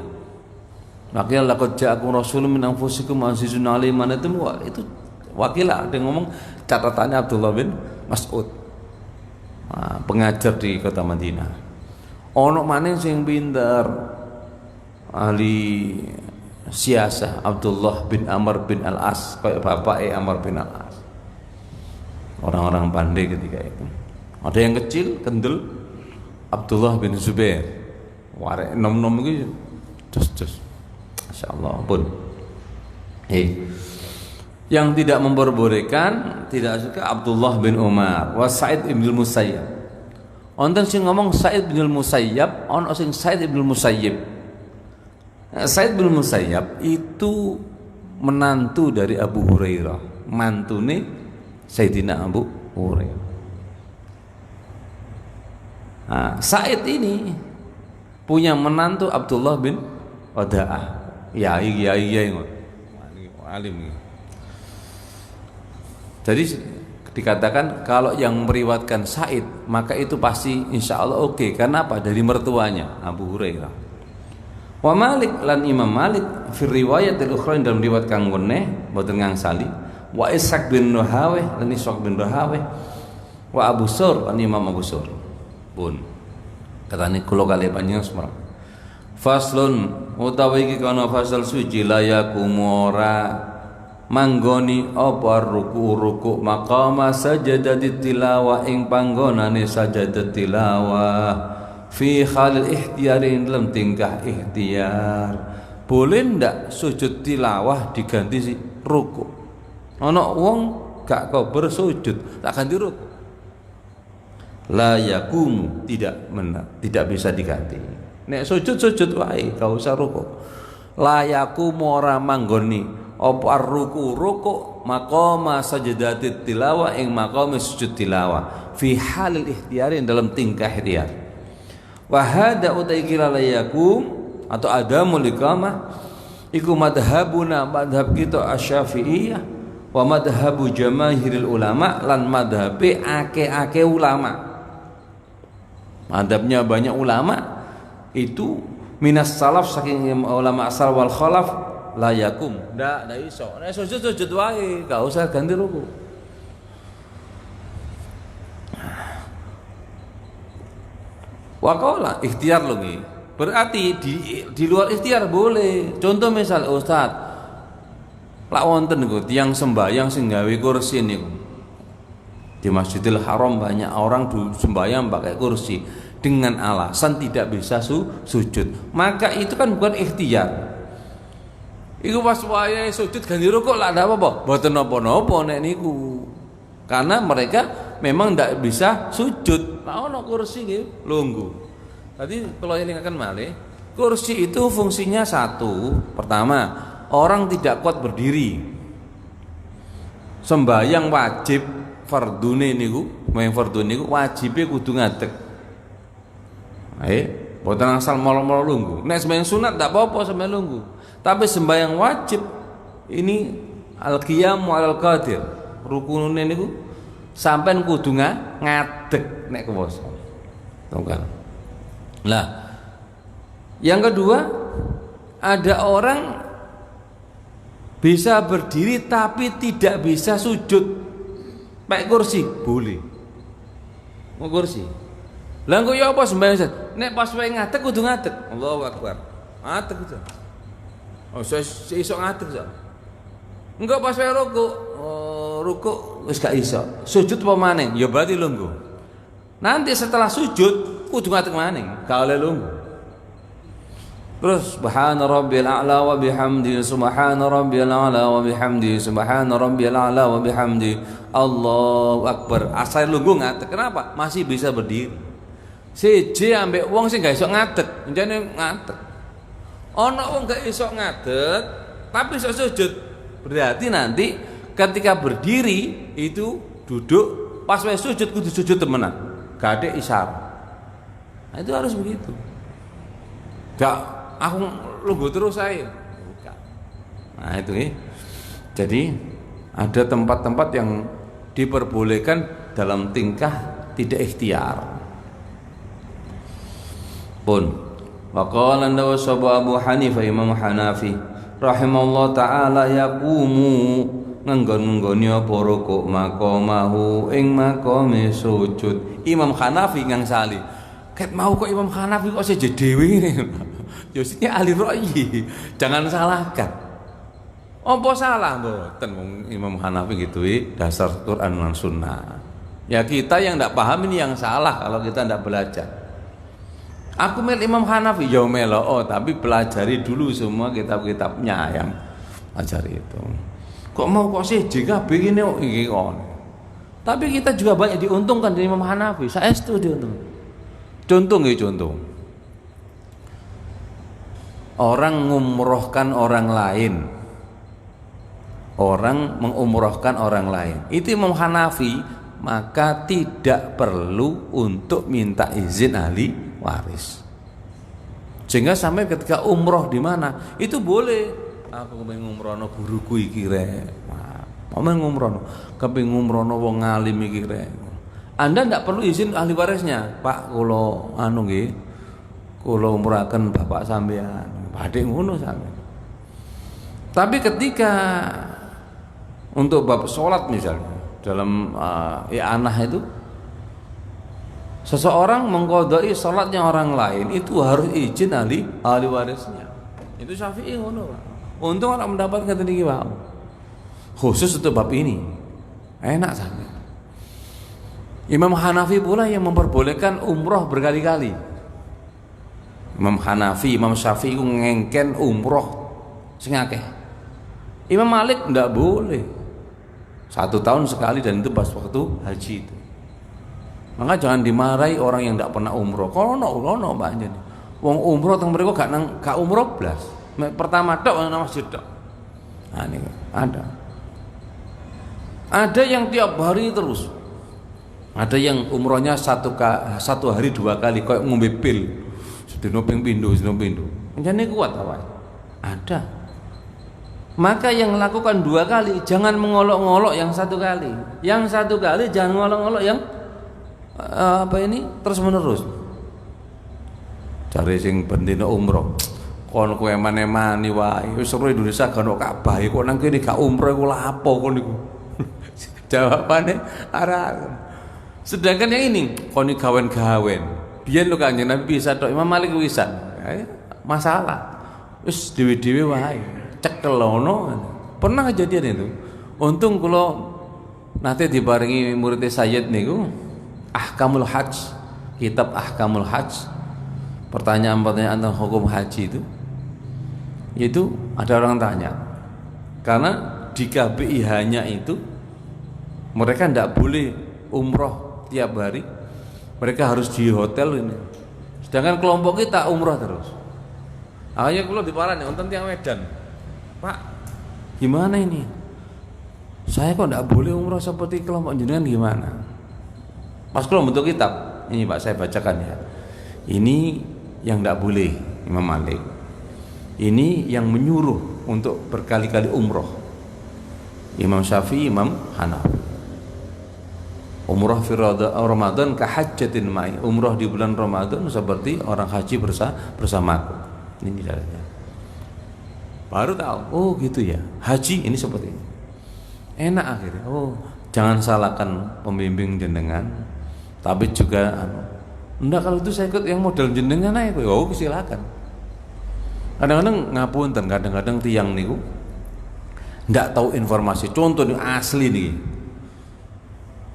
Makanya laqad ja'akum rasulun min anfusikum azizun 'alaihi ma antum itu wakilah ada yang ngomong catatannya Abdullah bin Mas'ud. Nah, pengajar di kota Madinah. Ono maning sing pinter ahli siasah Abdullah bin Amr bin Al-As kayak bapake Amr bin Al-As. orang-orang pandai ketika itu. Ada yang kecil, kendel, Abdullah bin Zubair. Warek nom-nom gitu. Jos. Masyaallah pun. Yang tidak memperbolehkan, tidak suka Abdullah bin Umar, wa Sa'id bin Musayyab. Wonten sing ngomong Sa'id bin Musayyab, ono sing Sa'id bin Musayyib. Sa'id bin Musayyab itu menantu dari Abu Hurairah, mantune Sayyidina Abu Hurairah. Nah, Sa'id ini punya menantu Abdullah bin Wada'ah. Ya alim. Jadi dikatakan kalau yang meriwayatkan Sa'id maka itu pasti insya Allah oke. Karena apa? Dari mertuanya Abu Hurairah. Wa Malik lan Imam Malik fi riwayat al-ukhra dalam riwayat kang ngene boten ngangsali. Wa Ishaq bin Rahawih lan Ishaq bin Rahawih wa Abu Sur lan Imam Abu Sur. Pun katane kula kalih panjenengan semua. Faslun utawi iki kana fasal suci layakum ora manggoni apa ruku maqama sajadatit tilawah ing panggonane sajadat tilawah fi khalil ikhtiyari dalam tingkah ikhtiar. Boleh ndak sujud tilawah diganti si ruku? Ana wong gak kober sujud tak ganti ruku. La yakum tidak bisa diganti. Nek sujud wae gak usah ruku. La yakum ora manggoni apa ruku maqama sajadatit tilawah ing maqam sujud tilawah fi halil ikhtiyari dalam tingkah ikhtiar. Wa hada utai kira la yakum atau adamul iqamah iku madhabuna madhab kita asy-Syafi'iyah wa madhabu jamaahiril ulama lan madhabe ake ulama. Madhabnya banyak ulama itu minas salaf saking ulama asal wal khalaf la yakum ndak iso. Nek sujud wae gak usah ganti ruku. Waqala ikhtiar lho nggih. Berarti di luar ikhtiar boleh. Contoh misal Ustaz lak wonten niku tiyang sembayang sing gawe kursi niku. Di Masjidil Haram banyak orang sembayang pakai kursi dengan alasan tidak bisa sujud. Maka itu kan bukan ikhtiar. Iku pas wayahe sujud ganti rukuk lak ndak apa-apa. Mboten napa-napa nek niku. Karena mereka memang ndak bisa sujud. Lah ono kursi nggih lungguh. Tadi kalau elingaken malih, kursi itu fungsinya satu. Pertama, orang tidak kuat berdiri. Sembayang wajib fardune niku, meng fardune niku wajibe kudu ngadeg. Boten asal molo-molo lungguh. Nek sembahyang sunat ndak apa-apa sampeyan lungguh. Tapi sembahyang wajib ini al-qiyam wal qadir. Rukunune niku sampeyan kudu ngadeg nek kuwasa. Tongkal. Lah, yang kedua ada orang bisa berdiri tapi tidak bisa sujud. Pakai kursi boleh. Mau kursi. Lah engko ya apa sembahyang? Nek pas wae ngadeg kudu ngadeg. Allahu Akbar. Ngadeg itu. Oh, iso ngadeg so. Engko pas wae ruku wis gak iso. Sujud apa maning? Ya berarti lungguh. Nanti setelah sujud kudu ngadeg maning, gak oleh lungguh. Terus subhana rabbiyal a'la wa bihamdi subhana rabbiyal a'la wa bihamdi subhana rabbiyal a'la wa bihamdi Allahu Akbar. Asal lungguh ngadeg. Kenapa? Masih bisa berdiri. Siji ambek wong sing gak iso ngadeg, njane ngadeg. Ana wong gak iso ngadeg tapi iso sujud. Berarti nanti ketika berdiri itu duduk pas wis sujud kudu sujud temenan. Gak ada isyarat. Nah, itu harus begitu. Gak aku lungguh terus saya. Nah, itu ya. Jadi ada tempat-tempat yang diperbolehkan dalam tingkah tidak ikhtiar. Pun waqala anna sahaba Abu Hanifah Imam Hanafi rahimallahu taala yaqumu nganggon-nggoni apa rukuk maqamahu ing maqame sujud. Imam Hanafi ngangsali. Ket mau kok Imam Hanafi kok seje dhewe ngene. Ya sine ahli ra'yi. Jangan salahkan. Apa salah mboten wong Imam Hanafi gitu dasar Quran dan Sunnah. Ya kita yang tidak paham ini yang salah kalau kita tidak belajar. Aku mel Imam Hanafi ya melo, tapi pelajari dulu semua kitab-kitabnya yang ajari itu. Kok mau kok sih jika begini iki kon. Tapi kita juga banyak diuntungkan dari Imam Hanafi. Saya setuju diuntung. Contoh nggih contoh. Orang ngumrohkan orang lain. Orang mengumrohkan orang lain. Itu Imam Hanafi, maka tidak perlu untuk minta izin ahli waris. Sehingga sampai ketika umroh di mana itu boleh. Aku pengen ngumrohno guruku iki rek. Pengen ngumrohno, kepengin ngumrohno wong alim iki rek. Anda tidak perlu izin ahli warisnya. Pak, kula anu nggih, kula umrohaken bapak sampean. Badhe ngono sampean. Tapi ketika untuk bab salat misalnya dalam i'anah itu seseorang mengqadai salatnya orang lain itu harus izin ahli warisnya. Itu Syafi'i ngono, Pak. Untung orang mendapatkan tadi Pak. Khusus untuk bab ini. Enak sangat. Imam Hanafi pula yang memperbolehkan umroh berkali-kali. Imam Hanafi, Imam Syafi'i ngengken umroh sing akeh. Imam Malik ndak boleh. 1 tahun sekali dan itu pas waktu haji itu. Maka jangan dimarahi orang yang tidak pernah umroh. Kalau ono banyak. Wong umroh teng mriko gak umroh blas. Pertama tok nang masjid tok. Nah ini ada. Ada yang tiap hari terus. Ada yang umrohnya satu hari 2 kali kayak ngombe pil. Sedino ping pindho. Jane kuat awake. Ada. Maka yang lakukan 2 kali jangan mengolok-ngolok yang 1 kali. Yang 1 kali jangan ngolok-ngolok yang terus menerus. Cari sing bendina umroh. Kon kowe mane-mane wae. Wis seluruh Indonesia gak ono Ka'bah kok nang kene gak umroh iku lha apa kon niku. Jawabane arah. Sedangkan yang ini kon gawen-gawen. Biyen lho Kanjeng Nabi bisa tok, Imam Malik bisa. Masalah. Wis dhewe-dhewe wae. Cekel ono. Pernah kejadian itu. Untung kula nate dibarengi murid Sayyid niku Ahkamul Hajj, kitab Ahkamul Hajj. Pertanyaan-pertanyaan tentang hukum haji itu ada orang tanya. Karena di KBIH-nya itu mereka tidak boleh umroh tiap hari. Mereka harus di hotel ini. Sedangkan kelompok kita umroh terus. Akhirnya kalau diparani wonten tiyang Medan. Pak, gimana ini? Saya kok tidak boleh umroh seperti kelompok jenengan gimana? Pas kalau bentuk kitab, ini Pak saya bacakan ya. Ini yang tidak boleh Imam Malik. Ini yang menyuruh untuk berkali-kali umroh. Imam Syafi'i, Imam Hanafi. Umroh fi Ramadan ka hajjatin ma'i. Umroh di bulan Ramadan seperti orang haji bersamaku. Ini caranya. Baru tahu, oh gitu ya. Haji ini seperti ini. Enak akhirnya. Oh, jangan salahkan pembimbing jenengan. Tapi juga enggak, kalau itu saya ikut yang model jenengan aja. Oh, silakan. Kadang-kadang ngapunten, kadang-kadang tiang niku ndak tahu informasi. Contoh nih asli nih.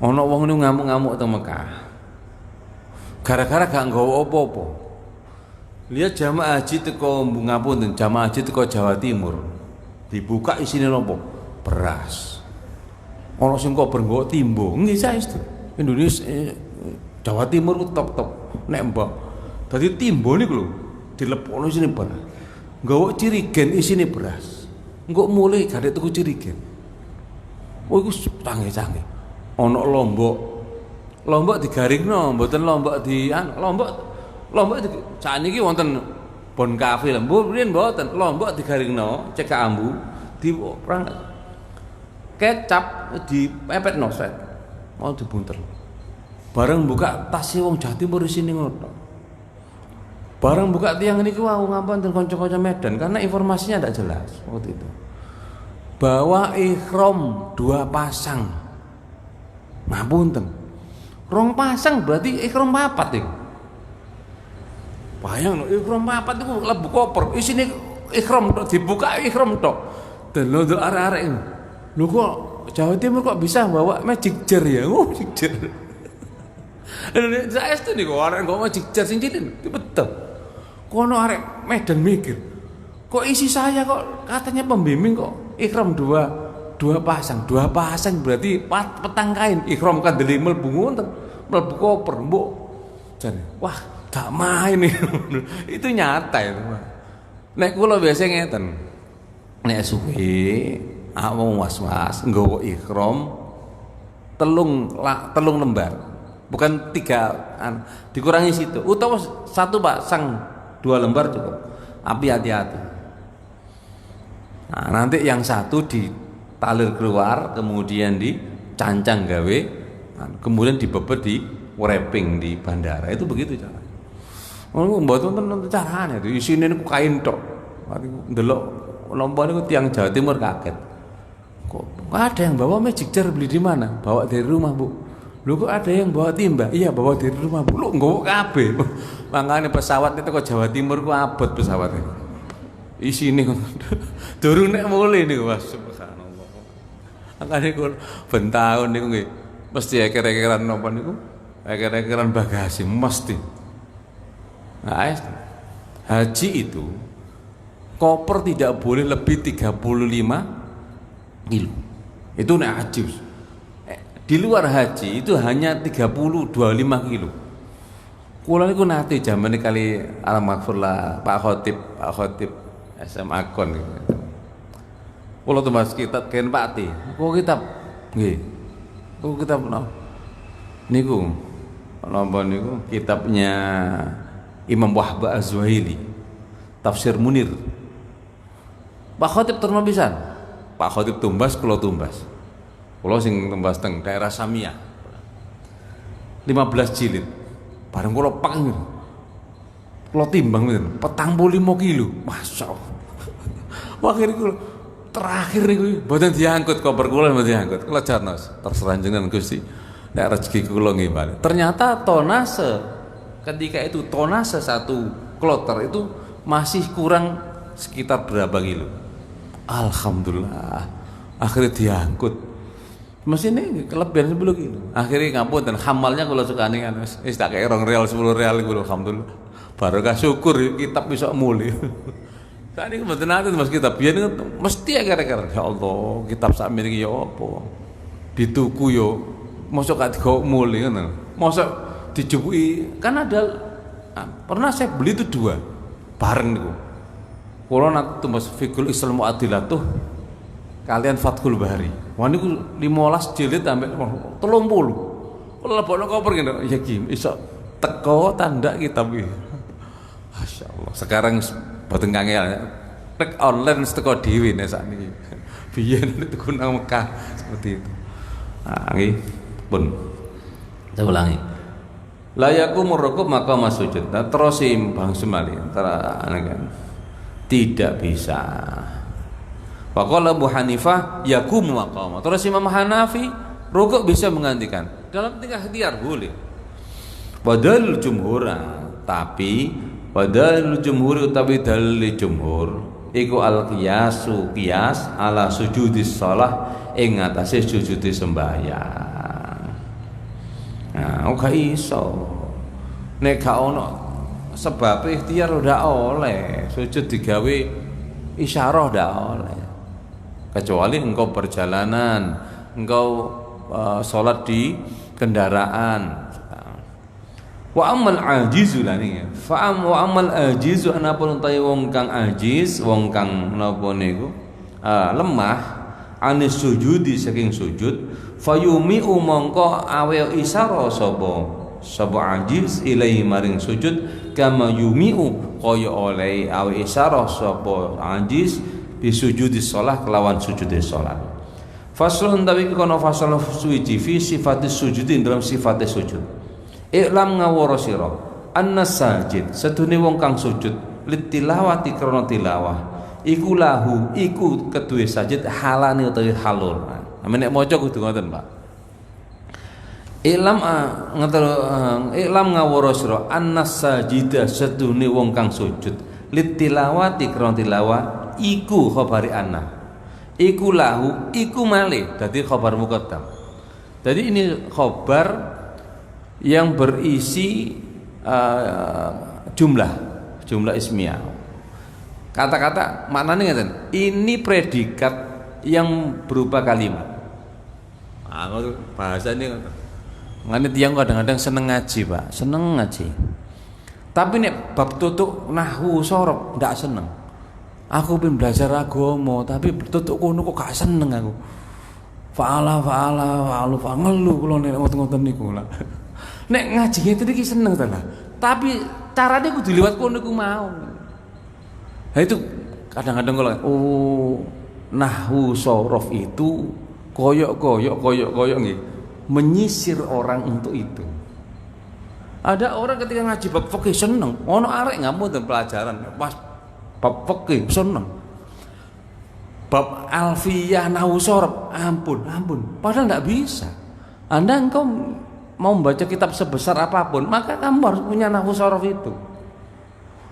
Ono wong niku ngamuk-ngamuk teng Mekah. Gara-gara gak nggawa apa-apa. Lihat jamaah haji teko ngapunten, jamaah haji teko Jawa Timur. Dibuka isine nopo? Beras. Ono sing kok nggawa timbo. Nggih saestu. Indonesia Jawa Timur ku top-top. Nek mbak. Dadi timbo niku lho dilepokno isine beras. Nggawa cirigen isine beras. Engko mulai gak tuku cirigen. Oh iku canggih-canggih. Ana lombok digaringno, mboten lombok lombok sakniki wonten bon kafe lho. Mboten mboten lombok digaringno, cekak ambu di perang kecap dipepetno set. Mau dibuntel. Bareng buka tas wong Jawa Timur di sini ngono. Bareng buka tiang niku wau ngapunten kanca-kanca Medan karena informasinya tidak jelas waktu itu. Bawa ihram 2 pasang. Ngapunten. 2 pasang berarti ihram 4 iku. Bayang ihram 4 iku lebu koper, isine ihram tok dibuka ihram tok. delok arek-arek. Lho kok Jawa Timur kok bisa bawa magic jar ya? Oh, magic jar. Saya itu nih kok arek kok magic jar sing cilik. Betul. Kono arek Medan mikir. Kok isi saya kok katanya pembimbing kok ikhram dua pasang berarti petang kain ikhram kadeli mlebu ngoten mlebu koper mbok jane wah gak main nih. Itu nyata itu nek kula biasa ngeten nek suwe awang was-was nggawa ikhram telung lembar bukan 3 dikurangi situ utawa 1 pasang 2 lembar cukup api hati-hati. Nah, nanti yang 1 ditalir keluar, kemudian dicancang gawe, kemudian dibebet di wrapping di bandara. Itu begitu cara. Oh, mbok tonton carane itu isine niku kain tok. Ndelok lomba niku tiyang Jawa Timur kaget. Kok ada yang bawa magic jar beli di mana? Bawa dari rumah, Bu. Lu kok ada yang bawa timba? Iya, bawa dari rumah, Bu. Lu nggowo kabeh. Makanya pesawat itu kok Jawa Timur ku abot pesawatnya. Isine durung nek mulih niku Mas subhanallah. Makane kula ben taun niku nggih mesti eker-ekeran napa niku? Eker-ekeran bagasi mesti. Nah, haji itu koper tidak boleh lebih 35 kilo. Itu nek haji. Di luar haji itu hanya 25 kilo. Kula niku nate jamane kali almarhumlah Pak Khotib SMA Kon gitu. Kula tumbas kitab ken Pakti. Kok kitab nggih. Kok kitab niku napa niku kitabnya Imam Wahb Az-Zuhaili Tafsir Munir. Pak Khotib terma pisan. Pak Khotib tumbas kula tumbas. Kula sing tumbas teng daerah Samia. 15 jilid. Bareng kula pak kula timbang mboten 45 kilo. Masyaallah. Akhirnya kula terakhir niku mboten diangkut koper kula mboten diangkut. Kula jarnos terserah jenengan Gusti. Nek rezeki kula nggih balik. Ternyata tonase ketika itu tonase 1 kloter itu masih kurang sekitar berapa kilo. Alhamdulillah. Akhirnya diangkut. Mesinnya kelebihan 10 kilo. Akhirnya ngampun dan hamalnya kalau sukani kan wis tak kaya 2 real 10 real iku alhamdulillah. Barokah syukur kitab bisa mulih. Tadi mboten nate Mas kitab biyen mesti gara-gara ya Allah, kitab sak mriki ya apa? Dituku yo mosok gak digawa mulih ngono. Mosok dijupuki kan ada pernah saya beli itu 2 bareng niku. Kula nate tumbas Fiqhul Islam Mu'adilatuh kalian Fathul Bari. Wah niku 15 jilid sampai 30. Kula lebokno koper ngene ya Ki iso teko tanda kitab iki. Masyaallah. Sekarang boten kangel. Tek online teko dhewe nek sakniki. Biyen tuku nang Mekah seperti itu. Nah, nggih. Pun. Saya ulangi. Layaku merokok maka masujud. Nah, terus imbang semali antara kan. Tidak bisa. Faqala Abu Hanifah yaqumu maqama. Terus Imam Hanafi rukuk bisa menggantikan. Dalam tingkah ikhtiar boleh. Padahal jumhur tapi padahal jumhur tapi dalil jumhur iku al qiyasu qiyas ala sujudis shalah ing atase sujudi sembahyang. Nah, ora iso. Nek gak ono sebab ikhtiar udah oleh, sujud digawe isyarah udah oleh. Kecuali engkau perjalanan, engkau sholat di kendaraan. Wa amal ajizu lani. Fa am wa amal ajizu anapun utahe wong kang ajiz, wong kang napa niku lemah anis sujudi saking sujud, fayumi mongko awe isara sapa ajiz ilahi maring sujud kama yumiu kaya oleh awe isara sapa ajiz bisujudi shalah kelawan sujudi salat. Faslun tawi kono fasal suci fi sifati sujudi dalam sifate sujud. Iklam ngawara sira anna sajid sedune wong kang sujud litilawati krana tilawah iku lahu iku keduwe sajid halane utawi halul. Nek maca kudu ngoten, Pak. Iklam ngawara sira anna sajida sedune wong kang sujud litilawati krana tilawah iku khabari anna iku lahu iku malih dadi khabar muqaddam. Jadi ini khabar yang berisi jumlah ismiyah. Kata-kata maknanya ngeten, ini predikat yang berupa kalimat. Bahasa ini ngene tiyang kadang-kadang seneng ngaji, Pak. Seneng ngaji. Tapi nek bab tutuk nahwu sorof ndak seneng. Aku pengen belajar agama, tapi tutuk kono kok gak seneng aku. Fa'ala ngeluh kula nek ngoten-ngoten niku lah. Nek ngaji ngene iki seneng ta lah. Tapi carane kudu liwat kono iku mau. Nah itu kadang-kadang kalau nahwu sorof itu koyok nggih menyisir orang untuk itu. Ada orang ketika ngaji bab fikih seneng, ono arek ngapunten pelajaran pas bab fikih seneng. Bab alfiyah nahwu sorof ampun. Padahal enggak bisa. Engkau mau membaca kitab sebesar apapun, maka kamu harus punya nahwu sorof itu.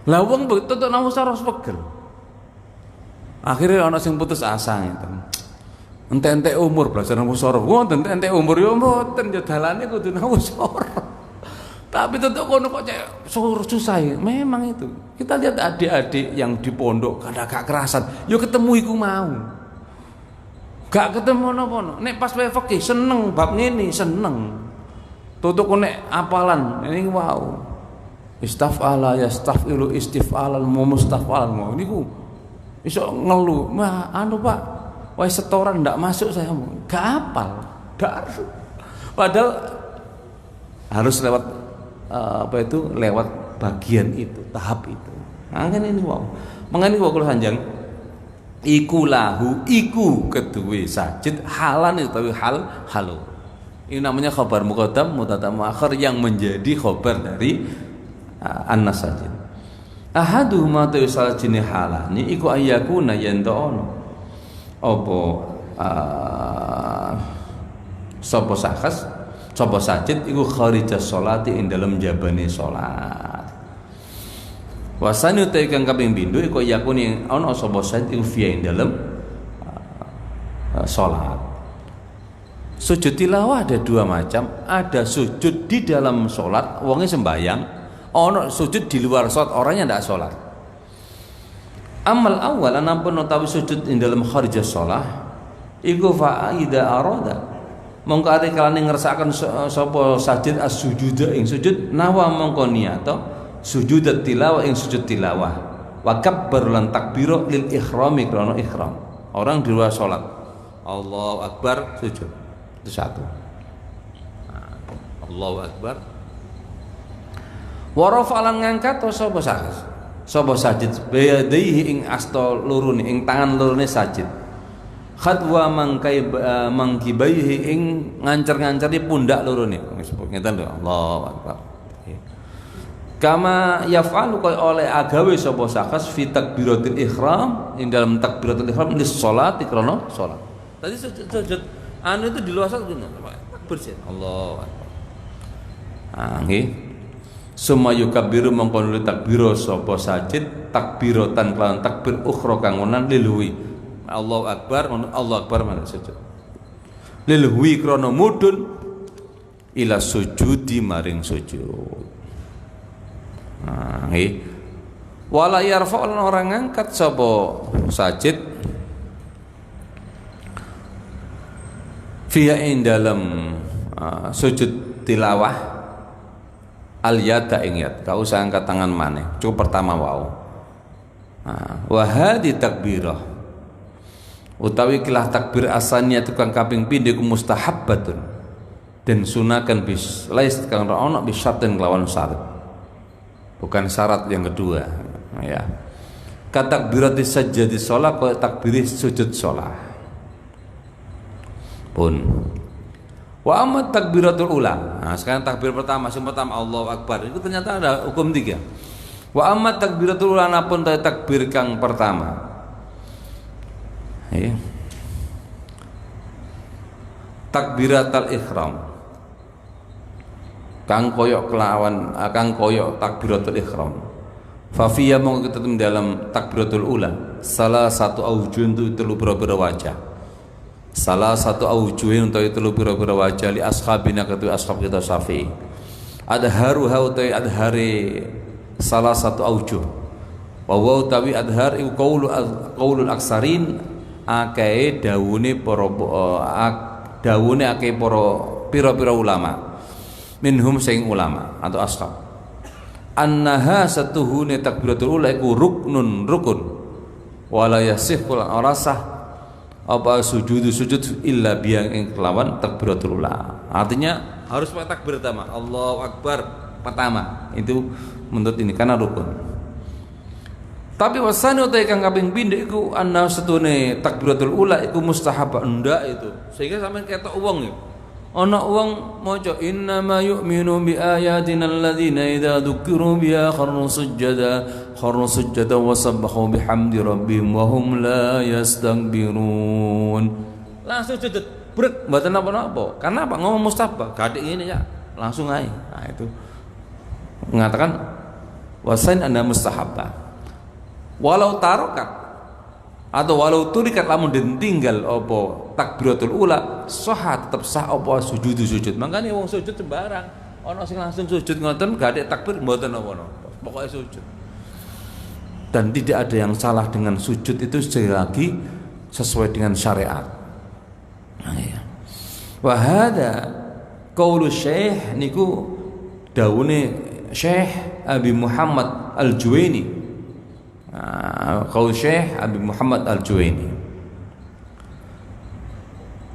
Lah wong tutuk nahwu sorof pegel. Akhirnya ana sing putus asa ngeten. Ente umur belajar nahwu sorof. Wonten ente umur yo mboten ya dalane kudu nahwu sorof. Tapi tutuk kono kok cek susah ya. Memang itu. Kita lihat adik-adik yang di pondok kada gak kerasan, yo ketemu iku mau. Gak ketemu nopo. Nek pas wae fikih seneng bab ngene seneng. Tutuk nek apalan ini wow. Istaf'ala yastafilu istif'alan mustaf'alan mau niku iso ngeluh. Wah, Pak. Wah, setoran ndak masuk saya. Gak hafal. Padahal harus lewat lewat bagian itu, tahap itu. Nah, kan ini wow. Mangane kula sanjang iku lahu iku kedue sajid halan itu tapi halu. Ini namanya khabar muqaddam mubtada muakhir yang menjadi khabar dari an-nas sajid. Ahaduhuma ta'isal jini halani iku ayyakuna yanto ono apa sapa sakas sapa sajid iku kharijas sholati ing dalem jabane salat. Wasani utai kang kaping pindho iku yakuni ana sapa sajid iku fi ing dalem salat. Sujud tilawah ada dua macam, ada sujud di dalam salat wonge sembayang, ana sujud di luar salat orangnya ndak salat. Amal awal anampun utawi sujud ing dalem kharijas shalah iku fa'ida arada mongko ate kalane ngersakaken sapa sajid as-sujuda ing sujud nawa mongko niyato sujud tilawah ing sujud tilawah wa kabbar lan takbira lil ikhrami krana ihram. Orang di luar salat Allahu akbar sujud itu satu. Allahu akbar wa rafa'alan ngangkat sapa sajid bayadaihi ing asta lurune ing tangan lurune sajid khadwa mangkibaihi ing ngancer-nganceri pundak lurune ngeten lho Allahu akbar. Kama yaf'alu kaya oleh agawe sapa sakas fi takbiratul ihram ing dalam takbiratul ihram lis salati krana salat. Tadi sujud anu itu di luar salat ngono takbir Allahu akbar. Nggih. Summa yukabbiru mongko nuli takbiro sapa sajid takbiratan kelawan takbir ukhra kang ngonan lilwi. Allahu akbar mana sujud. Lilwi krana mudun ila sujudi maring sujud. Nggih. Wala yarfa orang ngangkat sapa sajid fiha ing dalam sujud tilawah al yada ing yad, gak usah angkat tangan maneh, cukup pertama wau. Wa hadi takbirah utawi kilah takbir asaniyah tukang kaping pindho ku mustahabbatun dan sunakan bis lais kang ana bis syartin kelawan syarat. Bukan syarat yang kedua, ya. Katakbirati sajjati shalah kaya takbiri sujud shalah. Pun wa amma takbiratul ula. Nah, sekarang takbir pertama, Allahu akbar. Itu ternyata ada hukum 3. Wa amma takbiratul ula napun takbir kang pertama. Ya. Takbiratul ihram. Kang koyok kelawan kang koyok takbiratul ihram. Fa fiya mongko tetep dalam takbiratul ula salah satu aujuin itu telu pira-pira wajah. Salah satu aujuin utawi telu pira-pira wajah li ashabina katu ashab kita Syafi'i. Adharuha utawi adhari salah satu aujuh. Wa utawi adhar iku qaulul aksarin akeh dawune para dawune akeh para pira-pira ulama. Minhum sing ulama atau ashab. Annaha satuhune takbiratul ula iku rukun wala yasihul arasah apa sujud illa biang ing kelawan takbiratul ula. Artinya harus pakai takbir pertama Allahu Akbar pertama itu menurut ini karena rukun. Tapi wasani utai kang kaping pindho iku anna satuhune takbiratul ula iku mustahab ndak itu. Sehingga sampean ketok wong iki ana wong maca innama yu'minu bi ayatina alladzina idza dzukiru biha kharru sujjada wa sabbahu bihamdi rabbihim wa hum la yastakbirun. Langsung sujud brek mboten napa-napa. Karena apa? Ngomong mustahab. Gadik ngene ya, langsung ae. Nah itu mengatakan wasain anda mustahabba. Walau tarokat atau walau turikat lamun den tinggal apa takbiratul ula sah tetep sah apa sujud. Makanya wong sujud sembarang ana sing langsung sujud ngoten gak ada takbir mboten apa-apa pokoke sujud. Dan tidak ada yang salah dengan sujud itu sekali lagi sesuai dengan syariat. Nah ya. Wa hada qaulu syekh niku dawune Syekh Abi Muhammad Al-Juwaini. Qaul Syekh Abi Muhammad Al-Juwaini.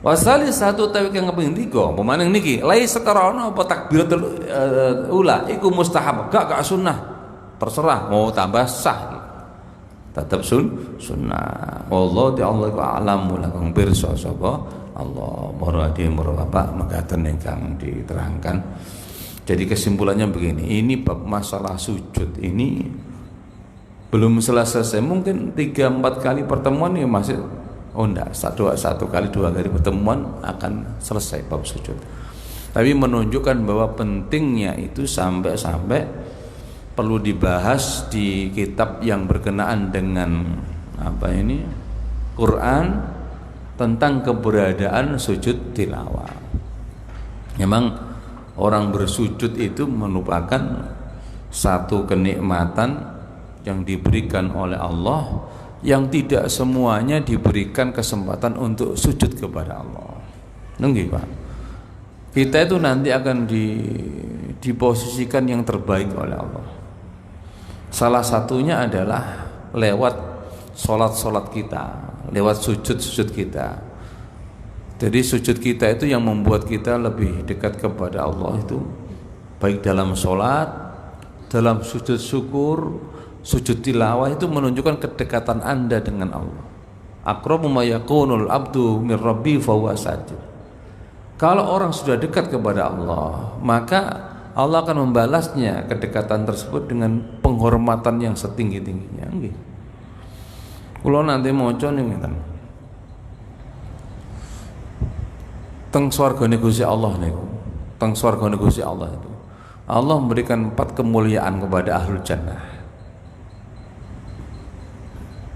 Wasali satu tawi kang kaping 3 pemaneng niki lai setara ana apa takbiratul ula iku mustahab gak sunnah terserah mau tambah sah tetap sunnah. Wallahu ta'ala a'lamu lakum pirsa sapa Allah maradi marapa mekaten ingkang diterangkan. Jadi kesimpulannya begini, ini bab masalah sujud ini belum selesai, mungkin 3-4 kali pertemuan ya masih enggak, satu kali 2 kali pertemuan akan selesai bab sujud. Tapi menunjukkan bahwa pentingnya itu sampai perlu dibahas di kitab yang berkenaan dengan apa ini Quran tentang keberadaan sujud tilawah. Memang orang bersujud itu merupakan satu kenikmatan yang diberikan oleh Allah yang tidak semuanya diberikan kesempatan untuk sujud kepada Allah. Nggih Pak. Kita itu nanti akan diposisikan yang terbaik oleh Allah. Salah satunya adalah lewat solat kita, lewat sujud kita. Jadi sujud kita itu yang membuat kita lebih dekat kepada Allah itu baik dalam solat, dalam sujud syukur, sujud tilawah itu menunjukkan kedekatan Anda dengan Allah. Aqrabu ma yakunul abdu min rabbi fa huwa sajid. Kalau orang sudah dekat kepada Allah, maka Allah akan membalasnya kedekatan tersebut dengan penghormatan yang setinggi-tingginya. Nggih. Kula nanti maca niku teng swargane Gusti Allah niku. Teng swargane Gusti Allah itu. Allah memberikan 4 kemuliaan kepada ahlul jannah.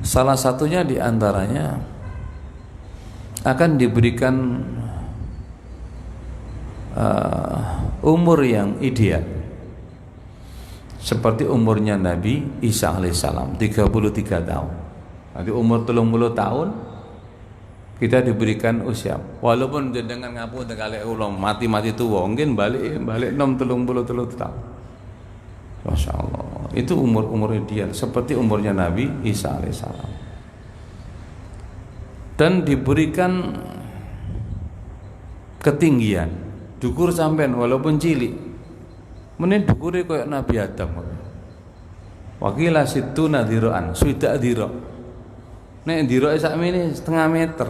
Salah satunya diantaranya akan diberikan umur yang ideal seperti umurnya Nabi Isa alaihissalam 33 tahun. Nanti umur 30 tahun kita diberikan usia. Walaupun jenengan ngapunten kalih kula mati-mati tuwa, mungkin balik 30 tahun. Masya Allah. Itu umur ideal seperti umurnya Nabi Isa alaihissalam. Dan diberikan ketinggian, dukur sampean walaupun cilik. Menen dukure koyo Nabi Adam. Wakila situ nadhiroan, swidak dhira. Nek dhiroke sakmene setengah meter.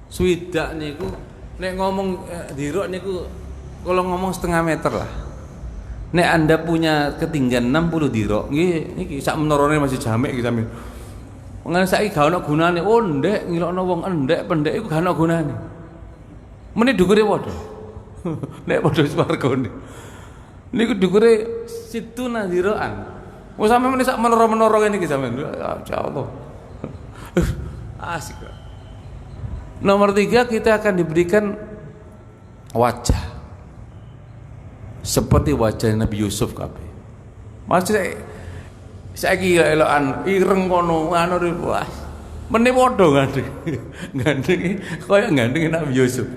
Swidak niku nek ngomong dhira niku kalau ngomong setengah meter lah. Nek Anda punya ketinggian 60 dhira, nggih niki sak menorone masih jamek iki sampeyan. Mengen saiki gak ono gunane. Oh ndek ngilokno wong endek pendek iku gak ono gunane. Mene dukure padha. Nek padha swargane. Niku dukure situ nadhiroan. Wong sampeyan meneh sak menara-menara ngene iki sampeyan. Ya Allah. Asik. Nomor 3, kita akan diberikan wajah seperti wajah Nabi Yusuf kabeh. Maksudnya saiki elokan ireng kono anu wah. Mene padha gandeng kaya gandeng Nabi Yusuf.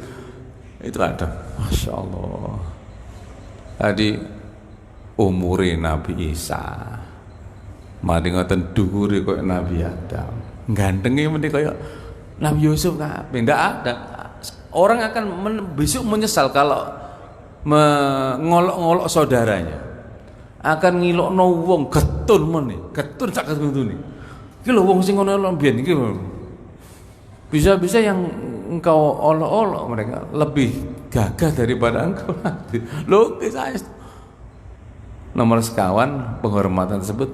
Itu ada. Masyaallah. Tadi umure Nabi Isa. Mari ngoten dhuwure kaya Nabi Adam. Gandenge mene kaya Nabi Yusuf kabeh. Ndak ada. Orang akan besok menyesal kalau mengolok-ngolok saudaranya. Akan ngilokno wong getun meneh, getun sak ketune. Iki lho wong sing ngono mbiyen iki. Bisa-bisa yang engkau olok-olok mereka lebih gagah daripada engkau nanti. Lho, saya nomor sekawan penghormatan tersebut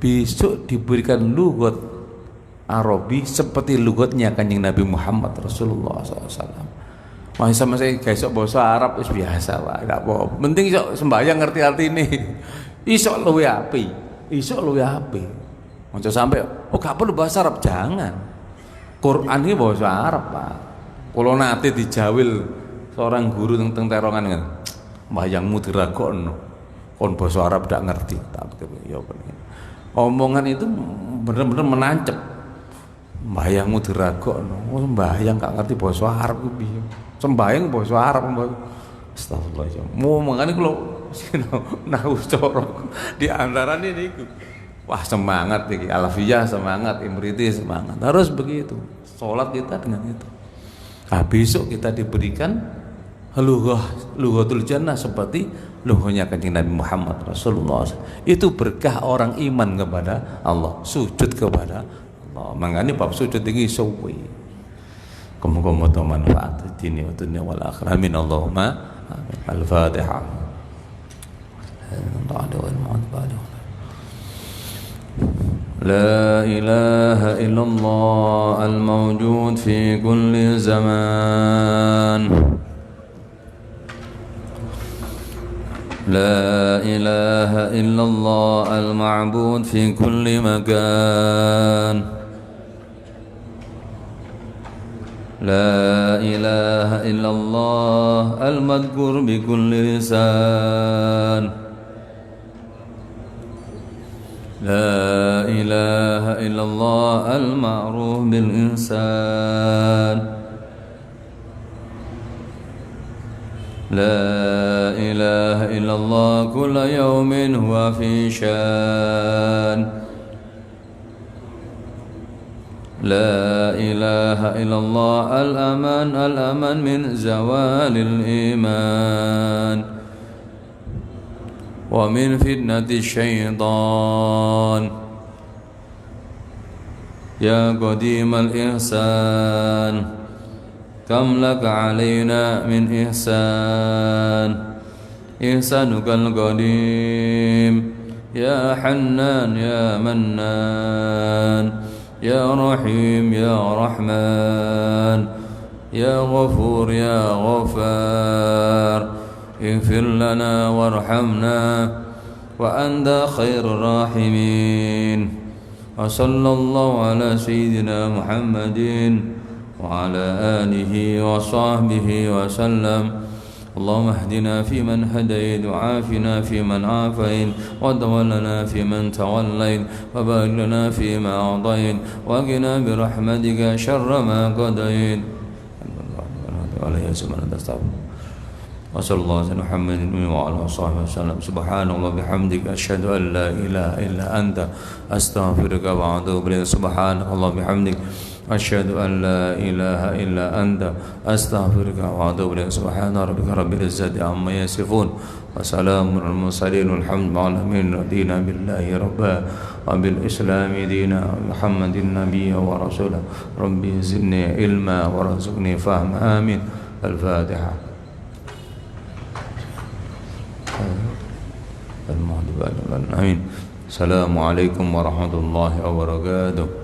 besok diberikan lugat Arabi seperti lugatnya Kanjeng Nabi Muhammad Rasulullah SAW. Masih sama saya besok bahasa Arab itu biasa lah, gak apa-apa. Penting isok sembahyang ngerti arti ini. Isok luwe api, isok luwe api. Ojo sampai, oh gak perlu bahasa Arab, jangan. Quran ini bahasa Arab Pak. Kalau nanti dijawil seorang guru tentang terongan kan, bayangmu diragokno, kon bahasa Arab gak ngerti. Ya omongan itu benar-benar menancap. Bayangmu diragokno, oh sembahyang gak ngerti bahasa Arab ku piye. Sembahyang bahasa Arab. Astagfirullah. Mau mangane kalau nahu corok di antara ini wah semangat iki alafiyah semangat, imriti semangat. Harus begitu. Salat kita dengan itu. Nah, besok kita diberikan lughatul jannah seperti lughahnya Kanjeng Nabi Muhammad Rasulullah. Itu berkah orang iman kepada Allah, sujud kepada Allah. Mangane bab sujud iki suwi. Muga-muga manfaat dini wa dunya wal akhirah. Amin Allahumma amin. Al-Fatihah. La ilaha illallah al-mawjud fi kulli zaman. La ilaha illallah al-ma'bud fi kulli makan. لا إله إلا الله المذكور بكل لسان لا إله إلا الله المعروف بالإنسان لا إله إلا الله كل يوم هو في شان لا إله إلا الله الأمان من زوال الإيمان ومن فتنة الشيطان يا قديم الإحسان كم لك علينا من إحسان إحسانك القديم يا حنان يا منان يا رحيم يا رحمن يا غفور يا غفار اغفر لنا وارحمنا وأنت خير الراحمين وصلى الله على سيدنا محمد وعلى آله وصحبه وسلم اللهم اهدنا فيمن هديت وعافنا فيمن عافيت وتولنا فيمن توليت وبارك لنا فيما أعطيت وقنا برحمتك شر ما قضيت وصلى الله على محمد وعلى آله وصحبه وسلم سبحان الله بحمدك أشهد أن لا إله إلا أنت أستغفرك وأتوب إليك سبحان الله بحمدك أشهد أن لا إله إلا أنت أستغفرك وأتوب إليك سبحان ربك رب العزة عما يصفون وسلام على المرسلين والحمد لله العالمين رضينا بالله ربا وبالإسلام دينا محمد النبي ورسوله ربي زدني علما وارزقني فهما آمين الفاتحة آمين السلام عليكم ورحمة الله وبركاته